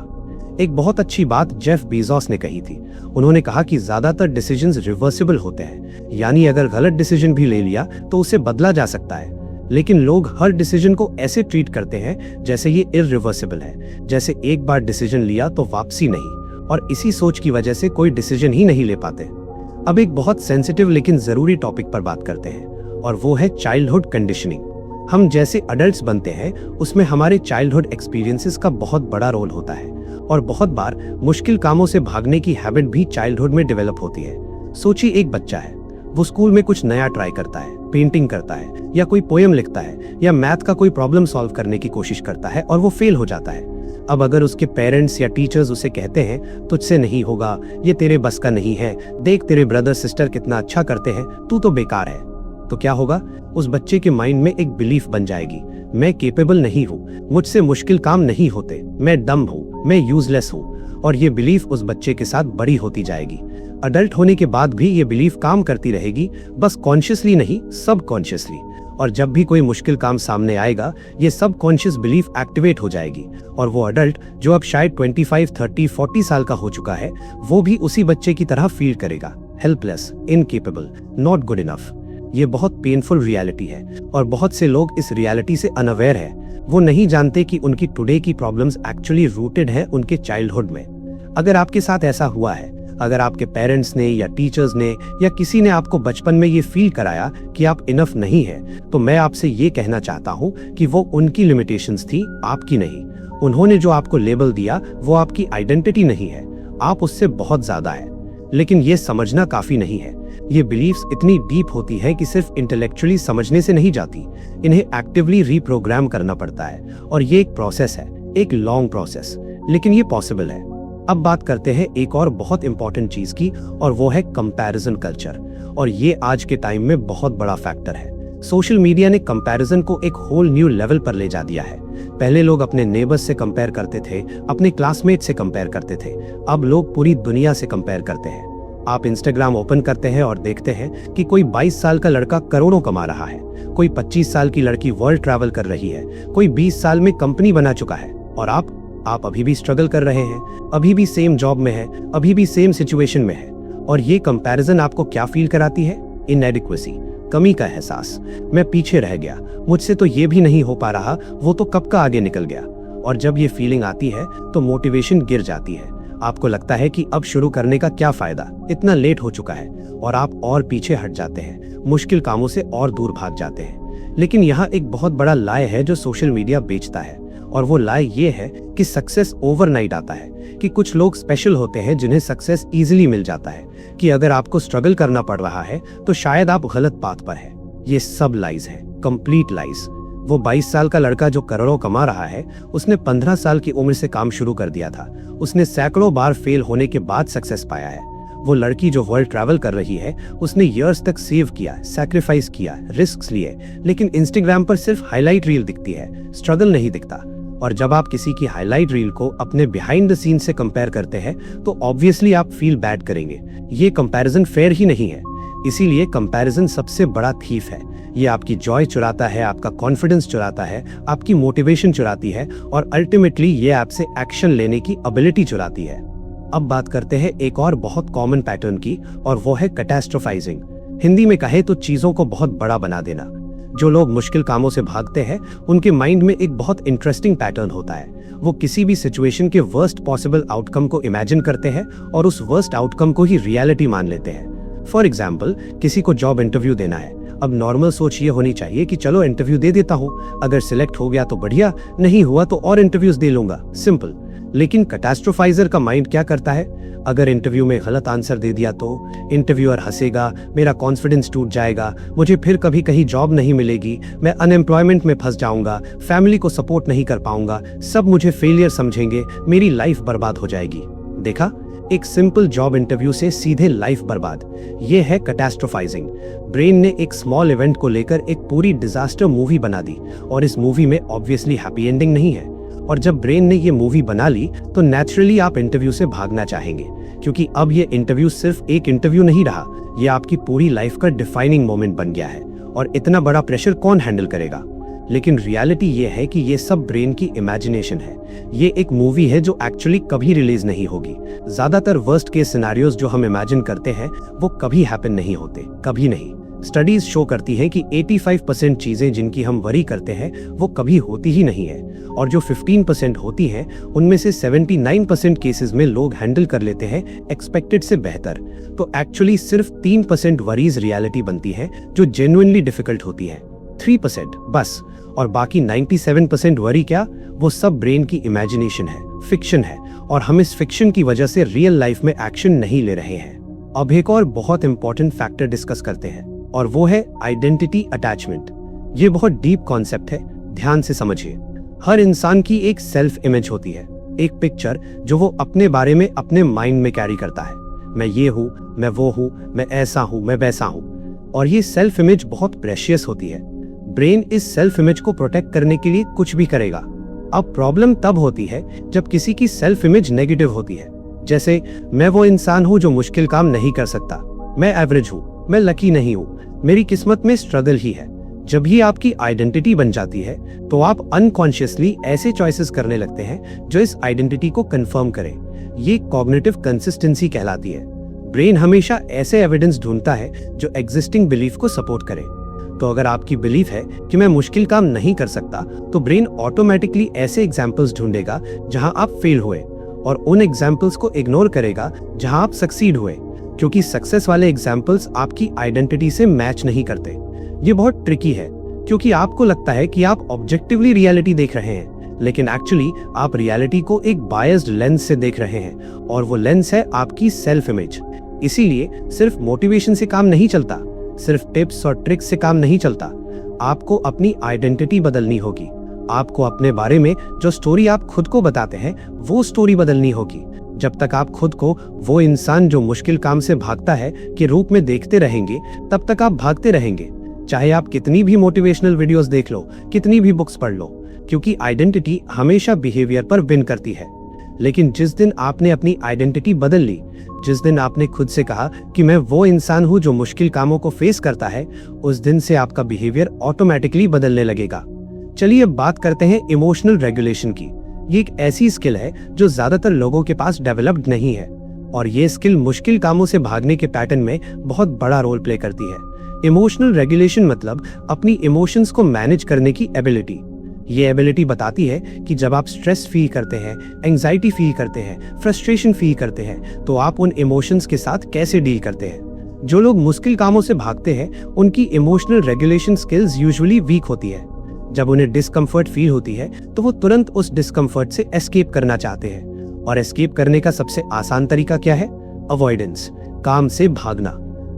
A: एक बहुत अच्छी बात जेफ बेजोस ने कही थी। उन्होंने कहा कि ज्यादातर डिसीजंस रिवर्सिबल होते हैं, यानी अगर गलत डिसीजन भी ले लिया तो उसे बदला जा सकता है, लेकिन लोग हर डिसीजन को ऐसे ट्रीट करते हैं जैसे ये इररिवर्सिबल है, जैसे एक बार डिसीजन लिया तो वापसी नहीं, और इसी सोच की वजह से कोई डिसीजन ही नहीं ले पाते। अब एक बहुत सेंसिटिव लेकिन जरूरी टॉपिक पर बात करते हैं और वो है चाइल्डहुड कंडीशनिंग। हम जैसे अडल्ट्स बनते हैं उसमें हमारे चाइल्डहुड एक्सपीरियंसेस का बहुत बड़ा रोल होता है और बहुत बार मुश्किल कामों से भागने की हैबिट भी चाइल्डहुड में डेवलप होती है। सोचिए एक बच्चा है, वो स्कूल में कुछ नया ट्राई करता है, पेंटिंग करता है या कोई पोएम लिखता है या मैथ का कोई प्रॉब्लम सॉल्व करने की कोशिश करता है और वो फेल हो जाता है। अब अगर उसके पेरेंट्स या टीचर्स उसे कहते हैं तुझसे नहीं होगा, ये तेरे बस का नहीं है, देख तेरे ब्रदर सिस्टर कितना अच्छा करते हैं, तू तो बेकार है, तो क्या होगा? उस बच्चे के माइंड में एक बिलीफ बन जाएगी, मैं केपेबल नहीं हूँ, मुझसे मुश्किल काम नहीं होते, मैं डम हूँ, मैं यूजलेस हूँ, और ये बिलीफ उस बच्चे के साथ बड़ी होती जाएगी। अडल्ट होने के बाद भी ये बिलीफ काम करती रहेगी, बस कॉन्शियसली नहीं, सब कॉन्शियसली। और जब भी कोई मुश्किल काम सामने आएगा ये सब कॉन्शियस बिलीफ एक्टिवेट हो जाएगी और वो अडल्ट जो अब शायद 25, 30, 40 साल का हो चुका है वो भी उसी बच्चे की तरह फील करेगा, helpless, incapable, not good enough. ये बहुत पेनफुल रियलिटी है और बहुत से लोग इस रियलिटी से अनअवेयर है। वो नहीं जानते कि उनकी टुडे की प्रॉब्लम्स एक्चुअली रूटेड है उनके चाइल्डहुड में। अगर आपके साथ ऐसा हुआ है, अगर आपके पेरेंट्स ने या टीचर्स ने या किसी ने आपको बचपन में ये फील कराया कि आप इनफ नहीं है, तो मैं आपसे ये कहना चाहता हूँ कि वो उनकी लिमिटेशंस थी, आपकी नहीं। उन्होंने जो आपको लेबल दिया वो आपकी आइडेंटिटी नहीं है, आप उससे बहुत ज्यादा है। लेकिन ये समझना काफी नहीं है, ये बिलीफ्स इतनी डीप होती है कि सिर्फ इंटेलेक्चुअली समझने से नहीं जाती, इन्हें एक्टिवली रीप्रोग्राम करना पड़ता है और ये एक प्रोसेस है, एक लॉन्ग प्रोसेस, लेकिन ये पॉसिबल है। अब बात करते हैं एक और बहुत इंपॉर्टेंट चीज की और वो है कंपैरिजन कल्चर, और ये आज के टाइम में बहुत बड़ा फैक्टर है। सोशल मीडिया ने कंपैरिजन को एक होल न्यू लेवल पर ले जा दिया है। पहले लोग अपने नेबर्स से कंपेयर करते थे, अपने क्लासमेट से कंपेयर करते थे, अब लोग पूरी दुनिया से कंपेयर करते हैं। आप इंस्टाग्राम ओपन करते हैं और देखते हैं कि कोई 22 साल का लड़का करोड़ों कमा रहा है, कोई 25 साल की लड़की वर्ल्ड ट्रैवल कर रही है, कोई 20 साल में कंपनी बना चुका है, और आप अभी भी स्ट्रगल कर रहे हैं, अभी भी सेम जॉब में है, अभी भी सेम सिचुएशन में है। और ये कंपैरिजन आपको क्या फील कराती है? इनएडिक्वेसी, कमी का एहसास, मैं पीछे रह गया, मुझसे तो ये भी नहीं हो पा रहा, वो तो कब का आगे निकल गया। और जब ये फीलिंग आती है तो मोटिवेशन गिर जाती है। आपको लगता है कि अब शुरू करने का क्या फायदा, इतना लेट हो चुका है, और आप और पीछे हट जाते हैं, मुश्किल कामों से और दूर भाग जाते हैं। लेकिन यहाँ एक बहुत बड़ा लाय है जो सोशल मीडिया बेचता है, और वो लाय ये है कि सक्सेस ओवरनाइट आता है, कि कुछ लोग स्पेशल होते हैं जिन्हें सक्सेस इजीली मिल जाता है, कि अगर आपको स्ट्रगल करना पड़ रहा है तो शायद आप गलत पाथ पर हैं। ये सब लाइज है, कंप्लीट लाइज। वो 22 साल का लड़का जो करोड़ों कमा रहा है, उसने 15 साल की उम्र से काम शुरू कर दिया था, उसने सैकड़ों बार फेल होने के बाद सक्सेस पाया है। वो लड़की जो वर्ल्ड ट्रैवल कर रही है, उसने ईयर्स तक सेव किया, सैक्रिफाइस किया, रिस्क लिए, लेकिन इंस्टाग्राम पर सिर्फ हाईलाइट रील दिखती है, स्ट्रगल नहीं दिखता। और जब आप किसी की हाईलाइट रील को अपने बिहाइंड द सीन से कंपेयर करते हैं तो ऑब्वियसली आप फील बैड करेंगे। ये कंपैरिजन फेयर ही नहीं है। इसीलिए कंपैरिजन सबसे बड़ा थीफ है। ये आपकी जॉय चुराता है, आपका कॉन्फिडेंस चुराता है, आपकी मोटिवेशन चुराती है, और अल्टीमेटली ये आपसे एक्शन लेने की एबिलिटी चुराती है। अब बात करते हैं एक और बहुत कॉमन पैटर्न की, और वो है कैटास्ट्रोफाइजिंग। हिंदी में कहे तो चीजों को बहुत बड़ा बना देना। जो लोग मुश्किल कामों से भागते हैं उनके माइंड में एक बहुत इंटरेस्टिंग पैटर्न होता है। वो किसी भी सिचुएशन के वर्स्ट पॉसिबल आउटकम को इमेजिन करते हैं और उस वर्स्ट आउटकम को ही रियलिटी मान लेते हैं। फॉर एग्जाम्पल, किसी को जॉब इंटरव्यू देना है। अब नॉर्मल सोच ये होनी चाहिए कि चलो इंटरव्यू दे देता हूँ, अगर सिलेक्ट हो गया तो बढ़िया, नहीं हुआ तो और इंटरव्यूज दे लूंगा, सिंपल। लेकिन कैटास्ट्रोफाइजर का माइंड क्या करता है? अगर इंटरव्यू में गलत आंसर दे दिया तो इंटरव्यूअर हंसेगा, मेरा कॉन्फिडेंस टूट जाएगा, मुझे फिर कभी कहीं जॉब नहीं मिलेगी, मैं अनएम्प्लॉयमेंट में फंस जाऊंगा, फैमिली को सपोर्ट नहीं कर पाऊंगा, सब मुझे फेलियर समझेंगे, मेरी लाइफ बर्बाद हो जाएगी। देखा, एक सिंपल जॉब इंटरव्यू से सीधे लाइफ बर्बाद। ये है कैटास्ट्रोफाइजिंग। ब्रेन ने एक स्मॉल इवेंट को लेकर एक पूरी डिजास्टर मूवी बना दी, और इस मूवी में ऑब्वियसली हैप्पी एंडिंग नहीं है। और जब ब्रेन ने ये मूवी बना ली तो नेचुरली आप इंटरव्यू से भागना चाहेंगे, क्योंकि अब ये इंटरव्यू सिर्फ एक इंटरव्यू नहीं रहा, ये आपकी पूरी लाइफ का डिफाइनिंग मोमेंट बन गया है। और इतना बड़ा प्रेशर कौन हैंडल करेगा? लेकिन रियलिटी ये है कि ये सब ब्रेन की इमेजिनेशन है। ये एक मूवी है जो एक्चुअली कभी रिलीज नहीं होगी। ज्यादातर वर्स्ट केस सिनेरियोज जो हम इमेजिन करते हैं वो कभी हैपन नहीं होते, कभी नहीं। स्टडीज शो करती हैं कि 85% चीजें जिनकी हम वरी करते हैं वो कभी होती ही नहीं है, और जो 15% होती हैं उनमें से 79% केसेस में लोग हैंडल कर लेते हैं एक्सपेक्टेड से बेहतर। तो एक्चुअली सिर्फ 3% वरीज रियलिटी बनती है जो जेन्युइनली डिफिकल्ट होती है, 3% बस। और बाकी 97% वरी क्या? वो सब ब्रेन की इमेजिनेशन है, फिक्शन है, और हम इस फिक्शन की वजह से रियल लाइफ में एक्शन नहीं ले रहे हैं। अब एक और बहुत इंपॉर्टेंट फैक्टर डिस्कस करते हैं, और वो है आइडेंटिटी अटैचमेंट। ये बहुत डीप कॉन्सेप्ट है, ध्यान से समझिए। हर इंसान की एक सेल्फ इमेज होती है, एक पिक्चर जो वो अपने बारे में अपने माइंड में कैरी करता है। मैं ये हूँ, मैं वो हूँ, मैं ऐसा हूँ, मैं वैसा हूँ। और ये सेल्फ इमेज बहुत प्रेशियस होती है। ब्रेन इस सेल्फ इमेज को प्रोटेक्ट करने के लिए कुछ भी करेगा। अब प्रॉब्लम तब होती है जब किसी की सेल्फ इमेज नेगेटिव होती है। जैसे, मैं वो इंसान हूँ जो मुश्किल काम नहीं कर सकता, मैं एवरेज हूँ, मैं लकी नहीं हूँ, मेरी किस्मत में स्ट्रगल ही है। जब ये आपकी आइडेंटिटी बन जाती है तो आप अनकॉन्शियसली ऐसे चॉइसेस करने लगते हैं जो इस आइडेंटिटी को कंफर्म करें। ये कॉग्निटिव कंसिस्टेंसी कहलाती है। ब्रेन हमेशा ऐसे एविडेंस ढूंढता है जो एग्जिस्टिंग बिलीफ को सपोर्ट करे। तो अगर आपकी बिलीफ है कि मैं मुश्किल काम नहीं कर सकता, तो ब्रेन ऑटोमेटिकली ऐसे एग्जाम्पल्स ढूंढेगा जहां आप फेल हुए, और उन एग्जाम्पल्स को इग्नोर करेगा जहां आप सक्सीड हुए, क्योंकि सक्सेस वाले एग्जाम्पल्स आपकी आइडेंटिटी से मैच नहीं करते। ये बहुत ट्रिकी है, क्योंकि आपको लगता है कि आप ऑब्जेक्टिवली रियलिटी देख रहे हैं, लेकिन एक्चुअली आप रियलिटी को एक बायस्ड लेंस से देख रहे हैं, और वो लेंस है आपकी सेल्फ इमेज। इसीलिए सिर्फ मोटिवेशन से काम नहीं चलता, सिर्फ टिप्स और ट्रिक्स से काम नहीं चलता। आपको अपनी आइडेंटिटी बदलनी होगी। आपको अपने बारे में जो स्टोरी आप खुद को बताते हैं वो स्टोरी बदलनी होगी। जब तक आप खुद को वो इंसान जो मुश्किल काम से भागता है के रूप में देखते रहेंगे, तब तक आप भागते रहेंगे, चाहे आप कितनी भी मोटिवेशनल वीडियोस देख लो, कितनी भी बुक्स पढ़ लो, क्योंकि आइडेंटिटी हमेशा बिहेवियर पर विन करती है। लेकिन जिस दिन आपने अपनी आइडेंटिटी बदल ली, जिस दिन आपने खुद से कहा कि मैं वो इंसान हूं जो मुश्किल कामों को फेस करता है, उस दिन से आपका बिहेवियर ऑटोमेटिकली बदलने लगेगा। चलिए अब बात करते हैं इमोशनल रेगुलेशन की। ये एक ऐसी स्किल है जो ज्यादातर लोगों के पास डेवलप्ड नहीं है, और ये स्किल मुश्किल कामों से भागने के पैटर्न में बहुत बड़ा रोल प्ले करती है। इमोशनल रेगुलेशन मतलब अपनी इमोशंस को मैनेज करने की एबिलिटी। ये एबिलिटी बताती है कि जब आप स्ट्रेस फील करते हैं, एंजाइटी फील करते हैं, फ्रस्ट्रेशन फील करते हैं, तो आप उन इमोशंस के साथ कैसे डील करते हैं। जो लोग मुश्किल कामों से भागते हैं उनकी emotional regulation skills usually weak होती है। जब उन्हें डिस्कम्फर्ट फील होती है तो वो तुरंत उस डिस्कम्फर्ट से एस्केप करना चाहते हैं, और एस्केप करने का सबसे आसान तरीका क्या है? अवॉइडेंस, काम से भागना।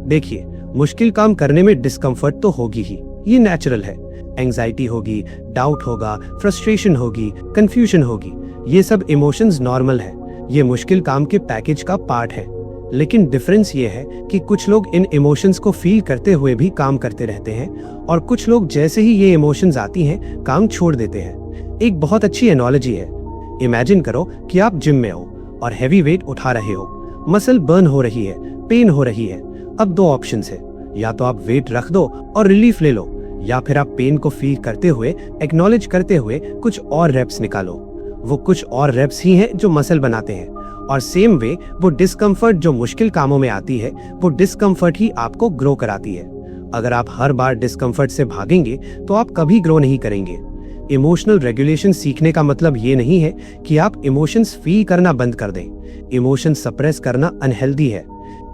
A: देखिए, मुश्किल काम करने में डिस्कम्फर्ट तो होगी ही, ये नेचुरल है। एंजाइटी होगी, डाउट होगा, फ्रस्ट्रेशन होगी, कंफ्यूजन होगी, ये सब इमोशंस नॉर्मल है। ये मुश्किल काम के पैकेज का पार्ट है। लेकिन डिफरेंस ये है कि कुछ लोग इन इमोशंस को फील करते हुए भी काम करते रहते हैं, और कुछ लोग जैसे ही ये इमोशंस आती हैं काम छोड़ देते हैं। एक बहुत अच्छी एनालॉजी है। इमेजिन करो कि आप जिम में हो और हैवी वेट उठा रहे हो, मसल बर्न हो रही है, पेन हो रही है। अब दो ऑप्शंस है, या तो आप वेट रख दो और रिलीफ ले लो, या फिर आप पेन को फील करते हुए, एक्नॉलेज करते हुए कुछ और रेप्स निकालो। वो कुछ और रेप्स ही हैं जो मसल बनाते हैं, और सेम वे वो डिस्कम्फर्ट जो मुश्किल कामों में आती है, वो डिस्कम्फर्ट ही आपको ग्रो कराती है। अगर आप हर बार डिस्कम्फर्ट से भागेंगे तो आप कभी ग्रो नहीं करेंगे। इमोशनल रेगुलेशन सीखने का मतलब ये नहीं है कि आप इमोशंस फील करना बंद कर दें। इमोशंस सप्रेस करना अनहेल्दी है।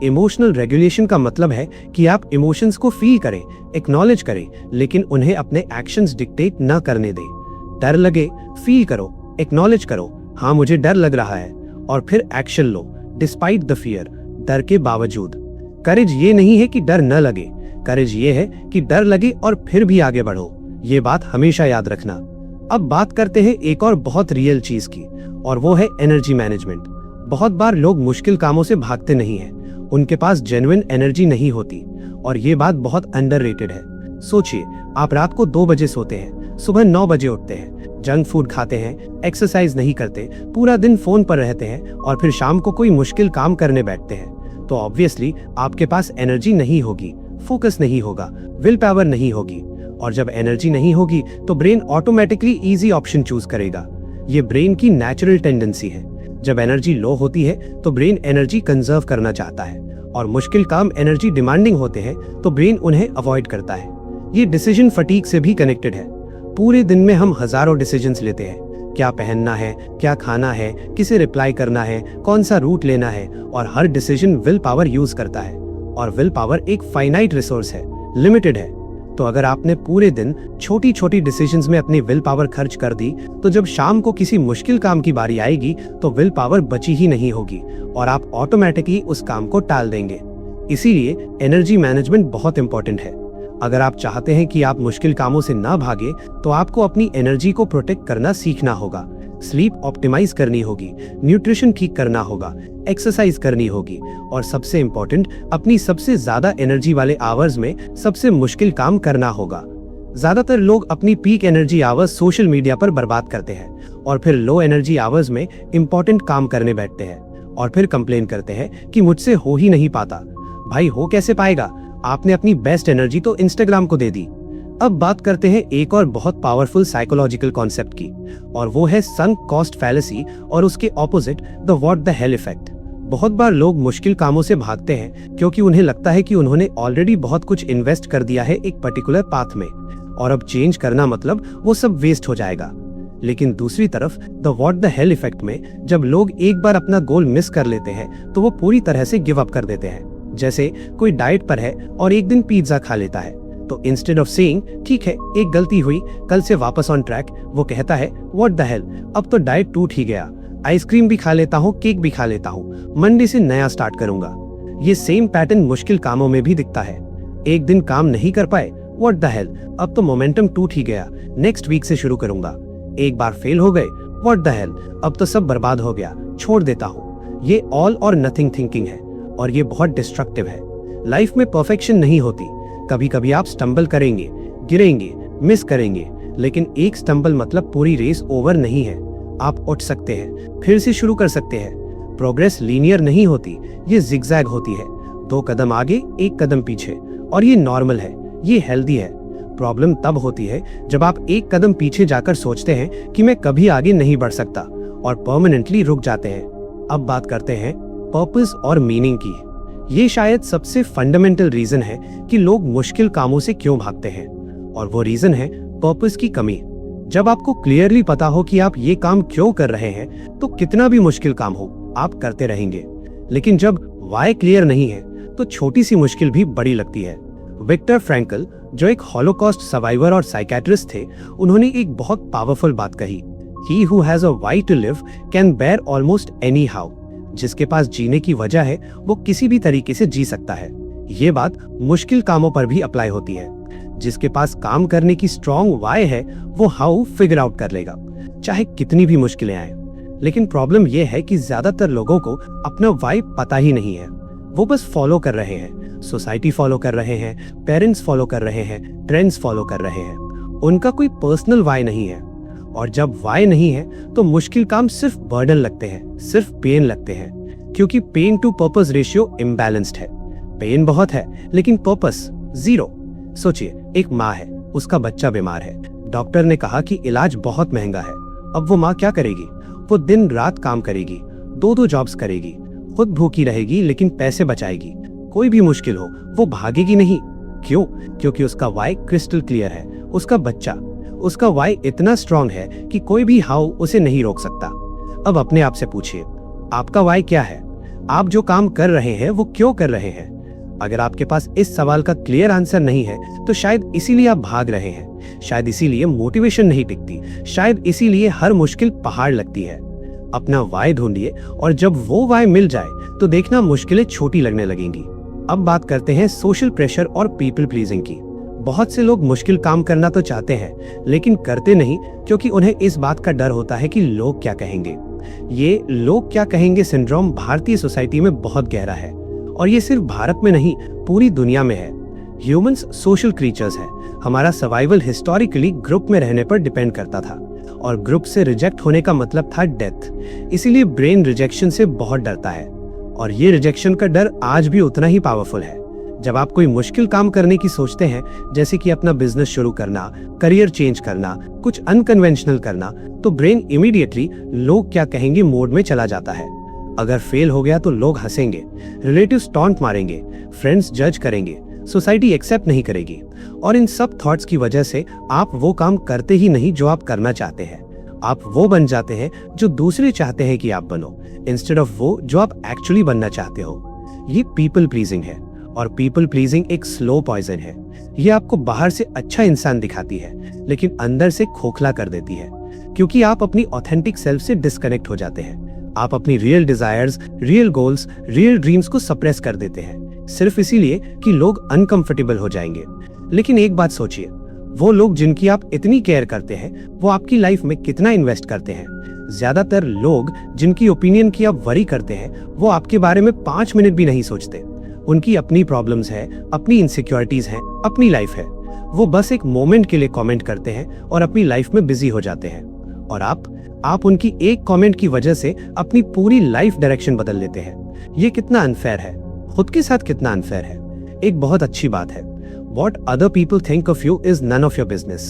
A: इमोशनल रेगुलेशन का मतलब है कि आप इमोशंस को फील करें, एक्नॉलेज करें, लेकिन उन्हें अपने एक्शंस डिक्टेट न करने दें। डर लगे, फील करो, एक्नॉलेज करो, हाँ मुझे डर लग रहा है, और फिर action low despite the fear, डर के बावजूद। करेज ये नहीं है कि डर न लगे, करेज ये है कि डर लगे और फिर भी आगे बढ़ो। ये बात हमेशा याद रखना। अब बात करते हैं एक और बहुत रियल चीज की, और वो है एनर्जी मैनेजमेंट। बहुत बार लोग मुश्किल कामों से भागते नहीं हैं, उनके पास जेन्युइन एनर्जी नहीं होती, और ये बात बहुत अंडररेटेड है। सोचिए, आप रात को 2 बजे सोते हैं, सुबह 9 बजे उठते हैं, जंक फूड खाते हैं, एक्सरसाइज नहीं करते, पूरा दिन फोन पर रहते हैं, और फिर शाम को कोई मुश्किल काम करने बैठते हैं, तो ऑब्वियसली आपके पास एनर्जी नहीं होगी, फोकस नहीं होगा, विल पावर नहीं होगी। और जब एनर्जी नहीं होगी तो brain automatically easy option choose करेगा। ये ब्रेन की नेचुरल टेंडेंसी है। जब एनर्जी लो होती है तो ब्रेन एनर्जी कंजर्व करना चाहता है, और मुश्किल काम एनर्जी डिमांडिंग होते हैं तो ब्रेन उन्हें अवॉइड करता है। ये डिसीजन फटीग से भी कनेक्टेड है। पूरे दिन में हम हजारों डिसीजंस लेते हैं, क्या पहनना है, क्या खाना है, किसे रिप्लाई करना है, कौन सा रूट लेना है, और हर डिसीजन विल पावर यूज करता है, और विल पावर एक फाइनाइट रिसोर्स है, लिमिटेड है। तो अगर आपने पूरे दिन छोटी छोटी डिसीजंस में अपनी विल पावर खर्च कर दी, तो जब शाम को किसी मुश्किल काम की बारी आएगी तो विल पावर बची ही नहीं होगी, और आप ऑटोमेटिकली उस काम को टाल देंगे। इसीलिए एनर्जी मैनेजमेंट बहुत इंपॉर्टेंट है। अगर आप चाहते हैं कि आप मुश्किल कामों से ना भागे, तो आपको अपनी एनर्जी को प्रोटेक्ट करना सीखना होगा। स्लीप ऑप्टिमाइज करनी होगी, न्यूट्रिशन ठीक करना होगा, एक्सरसाइज करनी होगी, और सबसे इंपॉर्टेंट, अपनी सबसे ज्यादा एनर्जी वाले आवर्स में सबसे मुश्किल काम करना होगा। ज्यादातर लोग अपनी peak energy hours social media पर बर्बाद करते हैं, और फिर लो एनर्जी आवर्स में इंपॉर्टेंट काम करने बैठते हैं, और फिर कंप्लेन करते हैं कि मुझसे हो ही नहीं पाता। भाई, हो कैसे पाएगा? आपने अपनी बेस्ट एनर्जी तो इंस्टाग्राम को दे दी। अब बात करते हैं एक और बहुत पावरफुल साइकोलॉजिकल कॉन्सेप्ट की, और वो है संक कॉस्ट फैलेसी, और उसके opposite the what the hell effect. बहुत बार लोग मुश्किल कामों से भागते हैं क्योंकि उन्हें लगता है कि उन्होंने ऑलरेडी बहुत कुछ इन्वेस्ट कर दिया है एक पर्टिकुलर पाथ में, और अब चेंज करना मतलब वो सब वेस्ट हो जाएगा। लेकिन दूसरी तरफ the what the hell effect में जब लोग एक बार अपना गोल मिस कर लेते हैं तो वो पूरी तरह से गिव अप कर देते हैं। जैसे कोई डाइट पर है और एक दिन पिज्जा खा लेता है, तो इंस्टेड ऑफ सेइंग ठीक है एक गलती हुई, कल से वापस ऑन ट्रैक, वो कहता है व्हाट द हेल, अब तो डाइट टूट ही गया, आइसक्रीम भी खा लेता हूँ, केक भी खा लेता हूँ, मंडे से नया स्टार्ट करूंगा। ये सेम पैटर्न मुश्किल कामों में भी दिखता है। एक दिन काम नहीं कर पाए, व्हाट द हेल, अब तो मोमेंटम टूट ही गया, नेक्स्ट वीक से शुरू करूंगा। एक बार फेल हो गए, व्हाट द हेल, अब तो सब बर्बाद हो गया, छोड़ देता हूँ। ये ऑल और नथिंग थिंकिंग है, और ये बहुत डिस्ट्रक्टिव है। लाइफ में परफेक्शन नहीं होती, कभी कभी आप स्टंबल करेंगे, गिरेंगे, मिस करेंगे, लेकिन एक स्टंबल मतलब पूरी रेस ओवर नहीं है। आप उठ सकते हैं, फिर से शुरू कर सकते हैं। प्रोग्रेस लीनियर नहीं होती, ये जिगजैग होती है, 2 कदम आगे 1 कदम पीछे, और ये नॉर्मल है, ये हेल्दी है। प्रॉब्लम तब होती है जब आप 1 कदम पीछे जाकर सोचते हैं कि मैं कभी आगे नहीं बढ़ सकता, और परमानेंटली रुक जाते हैं। अब बात करते हैं पर्पस और मीनिंग की। ये शायद सबसे फंडामेंटल रीजन है कि लोग मुश्किल कामों से क्यों भागते हैं, और वो रीजन है पर्पस की कमी। जब आपको क्लियरली पता हो कि आप ये काम क्यों कर रहे हैं, तो कितना भी मुश्किल काम हो आप करते रहेंगे। लेकिन जब वाई क्लियर नहीं है तो छोटी सी मुश्किल भी बड़ी लगती है। विक्टर फ्रैंकल, जो एक हॉलोकॉस्ट सर्वाइवर और साइकेट्रिस्ट थे, उन्होंने एक बहुत पावरफुल बात कही, He who has a why to live can bear almost anyhow। जिसके पास जीने की वजह है वो किसी भी तरीके से जी सकता है। ये बात मुश्किल कामों पर भी अप्लाई होती है। जिसके पास काम करने की स्ट्रॉन्ग वाई है वो हाउ फिगर आउट कर लेगा, चाहे कितनी भी मुश्किलें आए। लेकिन प्रॉब्लम ये है कि ज्यादातर लोगों को अपना वाई पता ही नहीं है। वो बस फॉलो कर रहे हैं, सोसाइटी फॉलो कर रहे हैं, पेरेंट्स फॉलो कर रहे हैं, ट्रेंड्स फॉलो कर रहे हैं। उनका कोई पर्सनल वाई नहीं है, और जब वाई नहीं है तो मुश्किल काम सिर्फ बर्डन लगते हैं, सिर्फ पेन लगते हैं, क्योंकि pain to purpose ratio imbalanced है। पेन बहुत है लेकिन पर्पस 0। सोचिए, एक माँ है, उसका बच्चा बीमार है, डॉक्टर ने कहा कि इलाज बहुत महंगा है। अब वो माँ क्या करेगी? वो दिन रात काम करेगी, 2-2 जॉब्स करेगी, खुद भूखी रहेगी लेकिन पैसे बचाएगी। कोई भी मुश्किल हो वो भागेगी नहीं। क्यों? क्योंकि उसका वाई क्रिस्टल क्लियर है। उसका वाई इतना स्ट्रॉन्ग है कि कोई भी हाउ उसे नहीं रोक सकता। अब अपने आप से पूछिए, आपका वाई क्या है? आप जो काम कर रहे हैं वो क्यों कर रहे हैं? अगर आपके पास इस सवाल का क्लियर आंसर नहीं है तो शायद इसीलिए आप भाग रहे हैं, शायद इसीलिए मोटिवेशन नहीं टिकती, शायद इसीलिए हर मुश्किल पहाड़ लगती है। अपना वाई ढूंढिए और जब वो वाई मिल जाए तो देखना मुश्किलें छोटी लगने लगेंगी। अब बात करते हैं सोशल प्रेशर और पीपल प्लीजिंग की। बहुत से लोग मुश्किल काम करना तो चाहते हैं लेकिन करते नहीं, क्योंकि उन्हें इस बात का डर होता है कि लोग क्या कहेंगे। ये लोग क्या कहेंगे सिंड्रोम भारतीय सोसाइटी में बहुत गहरा है, और ये सिर्फ भारत में नहीं पूरी दुनिया में है। ह्यूमंस सोशल क्रीचर्स हैं। हमारा सर्वाइवल हिस्टोरिकली ग्रुप में रहने पर डिपेंड करता था, और ग्रुप से रिजेक्ट होने का मतलब था डेथ। इसीलिए ब्रेन रिजेक्शन से बहुत डरता है, और ये रिजेक्शन का डर आज भी उतना ही पावरफुल है। जब आप कोई मुश्किल काम करने की सोचते हैं, जैसे कि अपना बिजनेस शुरू करना, करियर चेंज करना, कुछ अनकन्वेंशनल करना, तो ब्रेन इमीडिएटली लोग क्या कहेंगे मोड में चला जाता है। अगर फेल हो गया तो लोग हंसेंगे, रिलेटिव्स टॉन्ट मारेंगे, फ्रेंड्स जज करेंगे, सोसाइटी एक्सेप्ट नहीं करेगी, और इन सब थॉट्स की वजह से आप वो काम करते ही नहीं जो आप करना चाहते हैं। आप वो बन जाते हैं जो दूसरे चाहते हैं कि आप बनो, इंस्टेड ऑफ वो जो आप एक्चुअली बनना चाहते हो। ये पीपल प्लीजिंग है, और पीपल प्लीजिंग एक स्लो पॉइजन है। ये आपको बाहर से अच्छा इंसान दिखाती है लेकिन अंदर से खोखला कर देती है, क्योंकि आप अपनी ऑथेंटिक सेल्फ से डिस्कनेक्ट हो जाते हैं। आप अपनी real desires, real goals, real dreams को सप्रेस कर देते हैं, सिर्फ इसीलिए कि लोग अनकंफर्टेबल हो जाएंगे। लेकिन एक बात सोचिए, वो लोग जिनकी आप इतनी केयर करते हैं वो आपकी लाइफ में कितना इन्वेस्ट करते हैं? ज्यादातर लोग जिनकी ओपिनियन की आप वरी करते हैं वो आपके बारे में 5 मिनट भी नहीं सोचते। उनकी अपनी प्रॉब्लम्स है, अपनी इनसिक्योरिटीज हैं, अपनी लाइफ है। वो बस एक मोमेंट के लिए कमेंट करते हैं और अपनी लाइफ में बिजी हो जाते हैं। और आप उनकी एक कमेंट की वजह से अपनी पूरी लाइफ डायरेक्शन बदल लेते हैं। ये कितना अनफेयर है, खुद के साथ कितना अनफेयर है। एक बहुत अच्छी बात है, What other people think of you is none of your business।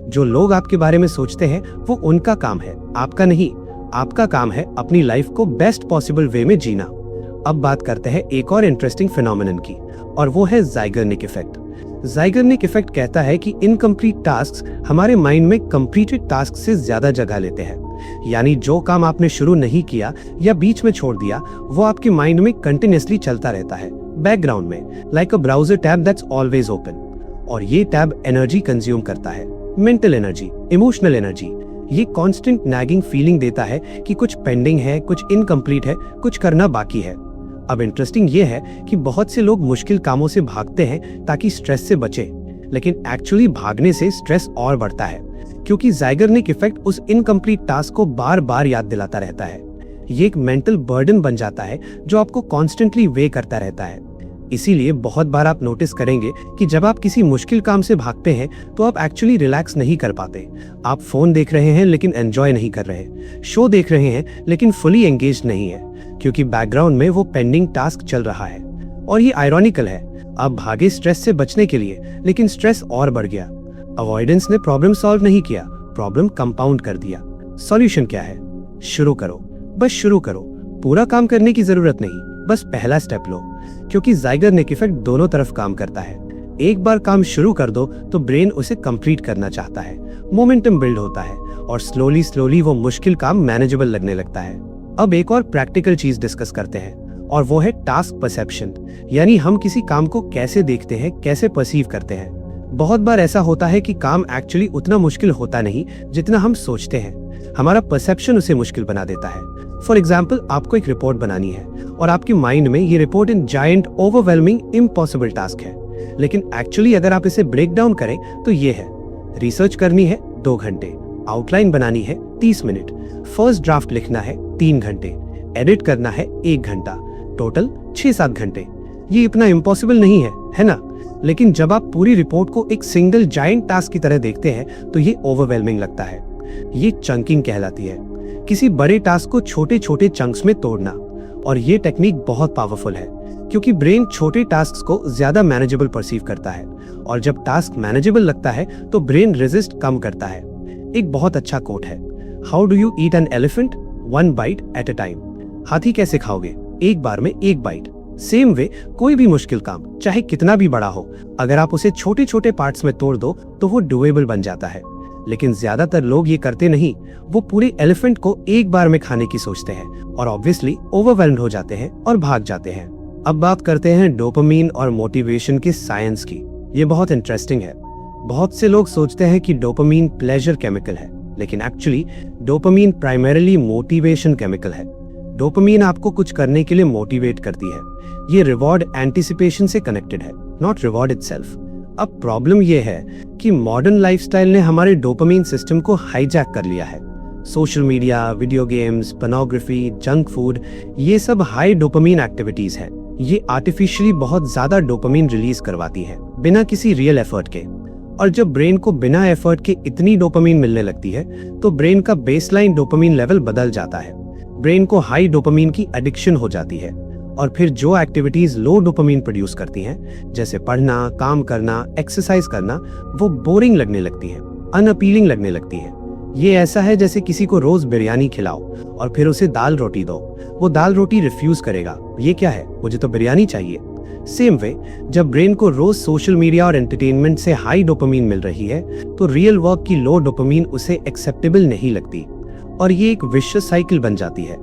A: जो लोग आपके बारे में सोचते हैं वो उनका काम है, आपका नहीं। आपका काम है अपनी लाइफ को बेस्ट पॉसिबल वे में जीना। अब बात करते हैं एक और इंटरेस्टिंग फिनोमेनन की, और वो है ज़ाइगर्निक इफेक्ट। ज़ाइगर्निक इफेक्ट कहता है कि इनकम्प्लीट टास्क हमारे माइंड में कंप्लीटेड टास्क से ज्यादा जगह लेते हैं। यानी जो काम आपने शुरू नहीं किया या बीच में छोड़ दिया वो आपके माइंड में कंटिन्यूअसली चलता रहता है, बैकग्राउंड में, like a browser tab that's always open. और ये टैब एनर्जी कंज्यूम करता है, मेंटल एनर्जी, इमोशनल एनर्जी। ये कांस्टेंट नैगिंग फीलिंग देता है कि कुछ पेंडिंग है, कुछ इनकम्प्लीट है, कुछ करना बाकी है। अब इंटरेस्टिंग ये है कि बहुत से लोग मुश्किल कामों से भागते हैं ताकि स्ट्रेस से बचे, लेकिन एक्चुअली भागने से स्ट्रेस और बढ़ता है, क्योंकि ज़ाइगर्निक इफेक्ट उस इनकम्प्लीट टास्क को बार बार याद दिलाता रहता है। ये एक मेंटल बर्डन बन जाता है जो आपको कॉन्स्टेंटली वे करता रहता है। इसीलिए बहुत बार आप नोटिस करेंगे कि जब आप किसी मुश्किल काम से भागते हैं तो आप एक्चुअली रिलैक्स नहीं कर पाते। आप फोन देख रहे हैं लेकिन एंजॉय नहीं कर रहे, शो देख रहे हैं लेकिन फुली एंगेज नहीं है, क्योंकि बैकग्राउंड में वो पेंडिंग टास्क चल रहा है। और ये आयरॉनिकल है, आप भागे स्ट्रेस से बचने के लिए, लेकिन स्ट्रेस और बढ़ गया। अवॉइडेंस ने प्रॉब्लम सॉल्व नहीं किया, प्रॉब्लम कंपाउंड कर दिया। सॉल्यूशन क्या है? शुरू करो, बस शुरू करो। पूरा काम करने की जरूरत नहीं, बस पहला स्टेप लो, क्योंकि ज़ाइगर्निक इफेक्ट दोनों तरफ काम करता है। एक बार काम शुरू कर दो तो ब्रेन उसे कंप्लीट करना चाहता है, मोमेंटम बिल्ड होता है, और स्लोली स्लोली वो मुश्किल काम मैनेजेबल लगने लगता है। अब एक और प्रैक्टिकल चीज डिस्कस करते हैं, और वो है टास्क परसेप्शन, यानी हम किसी काम को कैसे देखते हैं, कैसे परसीव करते हैं। बहुत बार ऐसा होता है कि काम एक्चुअली उतना मुश्किल होता नहीं जितना हम सोचते हैं, हमारा परसेप्शन उसे मुश्किल बना देता है। फॉर एग्जाम्पल, आपको एक रिपोर्ट बनानी है और आपके माइंड में ये रिपोर्ट इन जायंट ओवरवेलमिंग इम्पॉसिबल टास्क है, लेकिन एक्चुअली अगर आप इसे ब्रेक डाउन करें तो ये है: रिसर्च करनी है 2 घंटे, आउटलाइन बनानी है 30 मिनट, फर्स्ट ड्राफ्ट लिखना है 3 घंटे, एडिट करना है 1 घंटा, टोटल 6-7 घंटे। ये इतना इम्पॉसिबल नहीं है ना? लेकिन जब आप पूरी रिपोर्ट को एक सिंगल जायंट टास्क की तरह देखते हैं तो ये ओवरवेलमिंग लगता है। ये चंकिंग कहलाती है, किसी बड़े टास्क को छोटे छोटे चंक्स में तोड़ना। और ये टेक्निक बहुत पावरफुल है, क्योंकि ब्रेन छोटे टास्क को ज्यादा मैनेजेबल परसीव करता है, और जब टास्क मैनेजेबल लगता है तो ब्रेन रेजिस्ट कम करता है। एक बहुत अच्छा कोट है, how do you eat an elephant? 1 bite at a time. हाथी कैसे खाओगे? एक बार में 1 बाइट। सेम वे, कोई भी मुश्किल काम चाहे कितना भी बड़ा हो, अगर आप उसे छोटे छोटे पार्ट्स में तोड़ दो तो वो डुएबल बन जाता है। लेकिन ज्यादातर लोग ये करते नहीं। वो पूरे एलिफेंट को एक बार में खाने की सोचते हैं और ऑब्वियसली ओवरवेल्म्ड हो जाते हैं और भाग जाते हैं। अब बात करते हैं डोपामीन और मोटिवेशन के साइंस की। ये बहुत इंटरेस्टिंग है। बहुत से लोग सोचते हैं कि डोपामीन प्लेजर केमिकल है, लेकिन actually dopamine primarily motivation chemical है। डोपामीन आपको कुछ करने के लिए मोटिवेट करती है। ये रिवॉर्ड एंटिसिपेशन से कनेक्टेड है, नॉट रिवॉर्ड इटसेल्फ। अब प्रॉब्लम ये है कि मॉडर्न लाइफस्टाइल ने हमारे डोपामीन सिस्टम को हाईजैक कर लिया है। Social media, video games, pornography, junk food, ये सब हाई डोपामीन एक्टिविटीज हैं। ये आर्टिफिशियली बहुत ज्यादा डोपामीन रिलीज करवाती है बिना किसी रियल एफर्ट के। और जब ब्रेन को बिना एफर्ट के इतनी डोपामीन मिलने लगती है तो ब्रेन का बेसलाइन डोपामीन लेवल बदल जाता है। ब्रेन को हाई डोपामीन की एडिक्शन हो जाती है और फिर जो एक्टिविटीज लो डोपामीन प्रोड्यूस करती हैं, जैसे पढ़ना, काम करना, एक्सरसाइज करना, वो बोरिंग लगने लगती है, अनअपीलिंग लगने लगती है। ये ऐसा है जैसे किसी को रोज बिरयानी खिलाओ और फिर उसे दाल रोटी दो, वो दाल रोटी रिफ्यूज करेगा। ये क्या है, मुझे तो बिरयानी चाहिए। सेम वे, जब ब्रेन को रोज सोशल मीडिया और एंटरटेनमेंट से हाई डोपामीन मिल रही है तो रियल वर्क की लो डोपामीन उसे एक्सेप्टेबल नहीं लगती और ये एक विशियस साइकिल बन जाती है।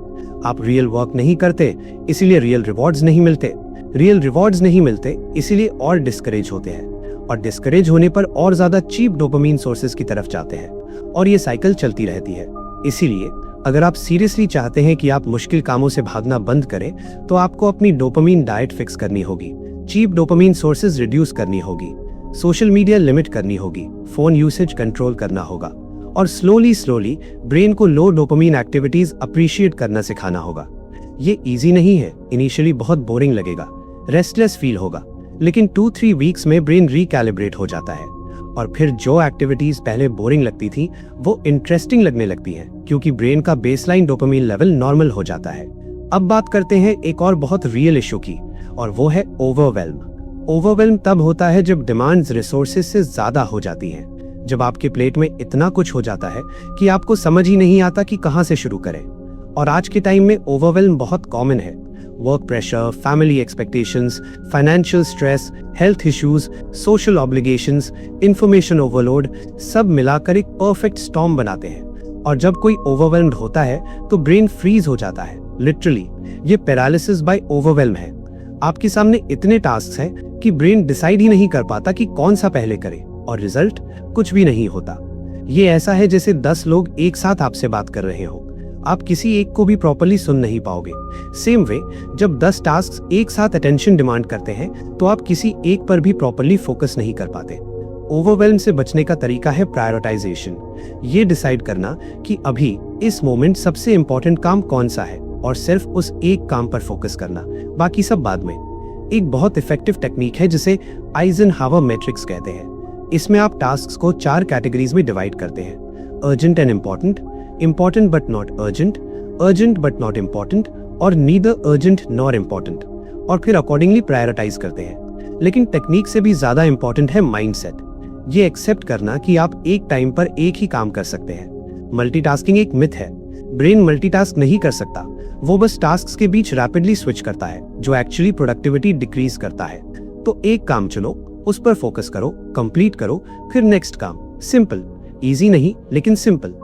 A: आप रियल वर्क नहीं करते, इसीलिए रियल रिवॉर्ड्स नहीं मिलते। रियल रिवॉर्ड्स नहीं मिलते, इसीलिए और डिस्करेज होते हैं और डिस्करेज होने पर और ज्यादा चीप डोपामीन सोर्सेज की तरफ जाते हैं और ये साइकिल चलती रहती है। इसीलिए अगर आप सीरियसली चाहते हैं कि आप मुश्किल कामों से भागना बंद करें तो आपको अपनी डोपामीन डाइट फिक्स करनी होगी, चीप डोपामीन सोर्सेज रिड्यूस करनी होगी, सोशल मीडिया लिमिट करनी होगी, फोन यूसेज कंट्रोल करना होगा और स्लोली ब्रेन को लो डोपामीन एक्टिविटीज अप्रिशिएट करना सिखाना होगा। ये इजी नहीं है, इनिशियली बहुत बोरिंग लगेगा, रेस्टलेस फील होगा, लेकिन 2-3 वीक्स में ब्रेन रिकैलिब्रेट हो जाता है और फिर जो एक्टिविटीज पहले बोरिंग लगती थी वो इंटरेस्टिंग लगने लगती हैं, क्योंकि ब्रेन का बेसलाइन डोपामीन लेवल नॉर्मल हो जाता है। अब बात करते हैं एक और बहुत रियल इशू की, और वो है ओवरवेल्म। ओवरवेल्म तब होता है जब डिमांड्स रिसोर्सेज से ज्यादा हो जाती हैं, जब आपके प्लेट में इतना कुछ हो जाता है कि आपको समझ ही नहीं आता कि कहां से शुरू करें। और आज के टाइम में ओवरवेल्म बहुत कॉमन है। Work pressure, family expectations, financial stress, health issues, social obligations, information overload, सब मिलाकर एक परफेक्ट स्टॉर्म बनाते हैं। और जब कोई ओवरवेल्म्ड होता है तो ब्रेन फ्रीज हो जाता है, लिटरली। ये पैरालिसिस बाय ओवरवेल्म है। आपके सामने इतने टास्क हैं कि ब्रेन डिसाइड ही नहीं कर पाता कि कौन सा पहले करे, और रिजल्ट कुछ भी नहीं होता। ये ऐसा है जैसे 10 लोग एक साथ आपसे बात कर रहे हो, आप किसी एक को भी प्रॉपर्ली सुन नहीं पाओगे। सेम वे, जब 10 टास्क एक साथ अटेंशन डिमांड करते हैं तो आप किसी एक पर भी प्रॉपर्ली फोकस नहीं कर पाते। ओवरवेल्म से बचने का तरीका है प्रायोरिटाइजेशन। ये डिसाइड करना कि अभी इस मोमेंट सबसे इंपॉर्टेंट काम कौन सा है और सिर्फ उस एक काम पर फोकस करना, बाकी सब बाद में। एक बहुत इफेक्टिव टेक्निक है जिसे आइजनहावर मैट्रिक्स कहते हैं। इसमें आप टास्क को 4 कैटेगरीज में डिवाइड करते हैं: urgent and important, important but not urgent, urgent but not important और नीदर अर्जेंट नॉर इम्पोर्टेंट, और फिर अकॉर्डिंगली प्रायोरिटाइज करते हैं। लेकिन टेक्निक से भी ज्यादा इंपॉर्टेंट है माइंडसेट। ये एक्सेप्ट करना कि आप एक टाइम पर एक ही काम कर सकते हैं। मल्टीटास्किंग एक मिथ है। ब्रेन मल्टीटास्क नहीं कर सकता, वो बस टास्क्स के बीच रैपिडली स्विच करता है, जो एक्चुअली प्रोडक्टिविटी डिक्रीज करता है। तो एक काम चुनो, उस पर फोकस करो, कंप्लीट करो, फिर नेक्स्ट काम। सिंपल, इजी नहीं लेकिन सिंपल।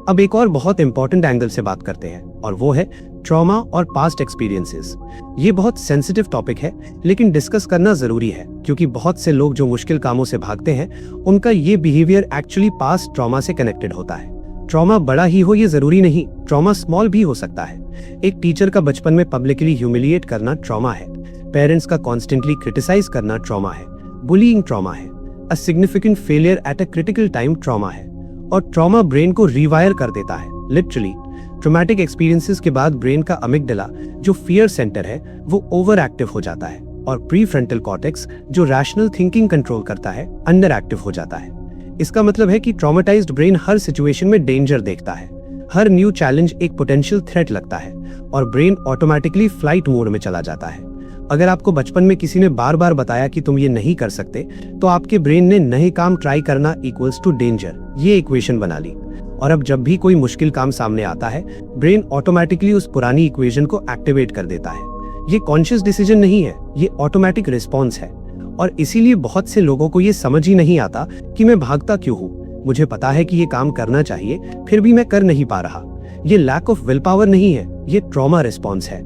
A: अब एक और बहुत इंपॉर्टेंट एंगल से बात करते हैं, और वो है ट्रॉमा और पास्ट एक्सपीरियंसेस। ये बहुत सेंसिटिव टॉपिक है, लेकिन डिस्कस करना जरूरी है, क्योंकि बहुत से लोग जो मुश्किल कामों से भागते हैं उनका ये बिहेवियर एक्चुअली पास्ट ट्रॉमा से कनेक्टेड होता है। ट्रॉमा बड़ा ही हो ये जरूरी नहीं, ट्रॉमा स्मॉल भी हो सकता है। एक टीचर का बचपन में पब्लिकली ह्यूमिलिएट करना ट्रॉमा है। पेरेंट्स का कॉन्स्टेंटली क्रिटिसाइज करना ट्रॉमा है। बुलिंग ट्रॉमा है। A significant failure at a critical time trauma है। और ट्रॉमा ब्रेन को रिवायर कर देता है, लिटरली। ट्रॉमेटिक एक्सपीरियंसेस के बाद ब्रेन का अमिगडाला, जो फियर सेंटर है, वो ओवर एक्टिव हो जाता है और प्रीफ्रंटल कॉर्टेक्स, जो रैशनल थिंकिंग कंट्रोल करता है, अंडर एक्टिव हो जाता है। इसका मतलब है कि ट्रॉमेटाइज्ड ब्रेन हर सिचुएशन में डेंजर देखता है। हर न्यू चैलेंज एक पोटेंशियल थ्रेट लगता है और ब्रेन ऑटोमेटिकली फ्लाइट मोड में चला जाता है। अगर आपको बचपन में किसी ने बार बार बताया कि तुम ये नहीं कर सकते, तो आपके ब्रेन ने नए काम ट्राई करना इक्वल्स टू डेंजर, ये इक्वेशन बना ली। और अब जब भी कोई मुश्किल काम सामने आता है, ब्रेन ऑटोमेटिकली उस पुरानी इक्वेशन को एक्टिवेट कर देता है। ये कॉन्शियस डिसीजन नहीं है, ये ऑटोमेटिक रिस्पॉन्स है। और इसीलिए बहुत से लोगों को ये समझ ही नहीं आता कि मैं भागता क्यों हूँ। मुझे पता है कि ये काम करना चाहिए, फिर भी मैं कर नहीं पा रहा। ये लैक ऑफ विल पावर नहीं है, ये ट्रॉमा रिस्पॉन्स है।